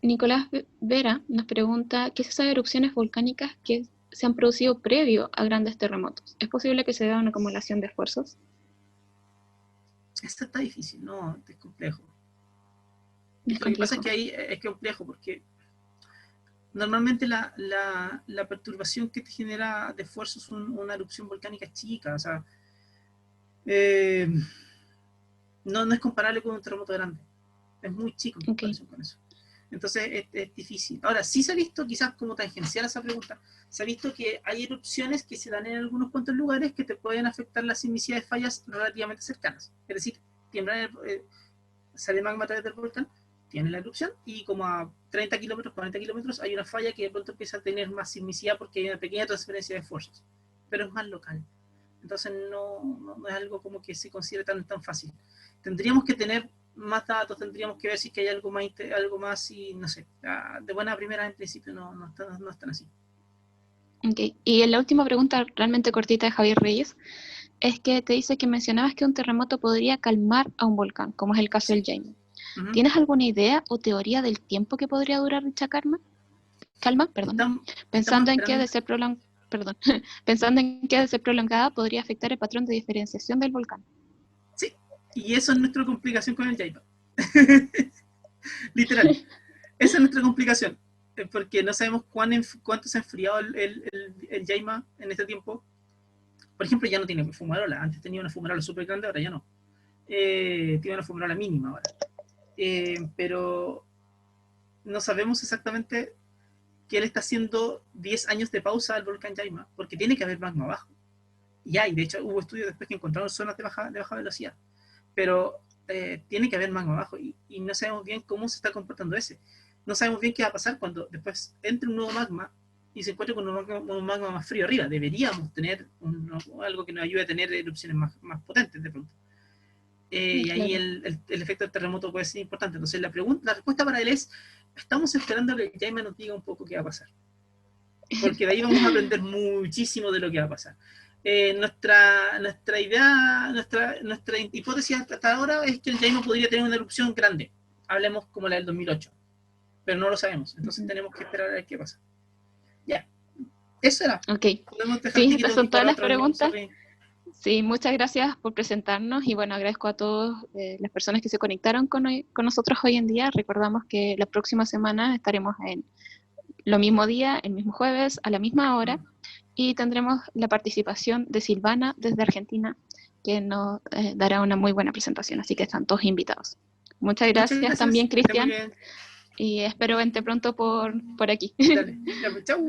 Nicolás Vera nos pregunta, ¿qué se sabe de erupciones volcánicas que se han producido previo a grandes terremotos? ¿Es posible que se vea una acumulación de esfuerzos? Esto está difícil, no, es complejo. Es Lo que pasa complejo. es que ahí es complejo porque normalmente la perturbación que te genera de esfuerzo es una erupción volcánica chica, o sea, no es comparable con un terremoto grande, es muy chico en comparación con eso. Entonces es difícil. Ahora, sí se ha visto, quizás como tangencial a esa pregunta, se ha visto que hay erupciones que se dan en algunos cuantos lugares que te pueden afectar la sismicidad de fallas relativamente cercanas. Es decir, sale magma a través del volcán, tiene la erupción y como a 30 kilómetros, 40 kilómetros hay una falla que de pronto empieza a tener más sismicidad porque hay una pequeña transferencia de fuerzas, pero es más local. Entonces no es algo como que se considere tan fácil. Tendríamos que tener más datos, tendríamos que ver si hay algo más y no sé, de buena primera en principio no están así. Okay. Y la última pregunta, realmente cortita, de Javier Reyes, es que te dice que mencionabas que un terremoto podría calmar a un volcán, como es el caso del Jaime. ¿Tienes alguna idea o teoría del tiempo que podría durar dicha calma? Pensando en que ha de ser prolongada, podría afectar el patrón de diferenciación del volcán. Sí, y eso es nuestra complicación con el Jaima. Literal, esa es nuestra complicación, porque no sabemos cuánto se ha enfriado el Jaima en este tiempo. Por ejemplo, ya no tiene fumarola, antes tenía una fumarola súper grande, ahora ya no. Tiene una fumarola mínima ahora. Pero no sabemos exactamente que él está haciendo 10 años de pausa al volcán Jaima, porque tiene que haber magma abajo. Y de hecho hubo estudios después que encontraron zonas de baja velocidad, pero tiene que haber magma abajo y no sabemos bien cómo se está comportando ese. No sabemos bien qué va a pasar cuando después entre un nuevo magma y se encuentre con un magma más frío arriba. Deberíamos tener algo que nos ayude a tener erupciones más potentes de pronto. Y ahí el efecto del terremoto puede ser importante. Entonces la respuesta para él es: estamos esperando que Jaime nos diga un poco qué va a pasar, porque de ahí vamos a aprender muchísimo de lo que va a pasar. Nuestra idea, nuestra hipótesis hasta ahora es que el Jaime podría tener una erupción grande, hablemos como la del 2008, pero no lo sabemos, entonces tenemos que esperar a ver qué pasa. Ya, eso era. Ok, sí, estas son todas las preguntas. Minutos. Sí, muchas gracias por presentarnos y bueno, agradezco a todas las personas que se conectaron con nosotros hoy en día. Recordamos que la próxima semana estaremos en lo mismo día, el mismo jueves, a la misma hora, y tendremos la participación de Silvana desde Argentina, que nos dará una muy buena presentación, así que están todos invitados. Muchas gracias también, Cristian, y espero verte pronto por aquí. Dale, chau.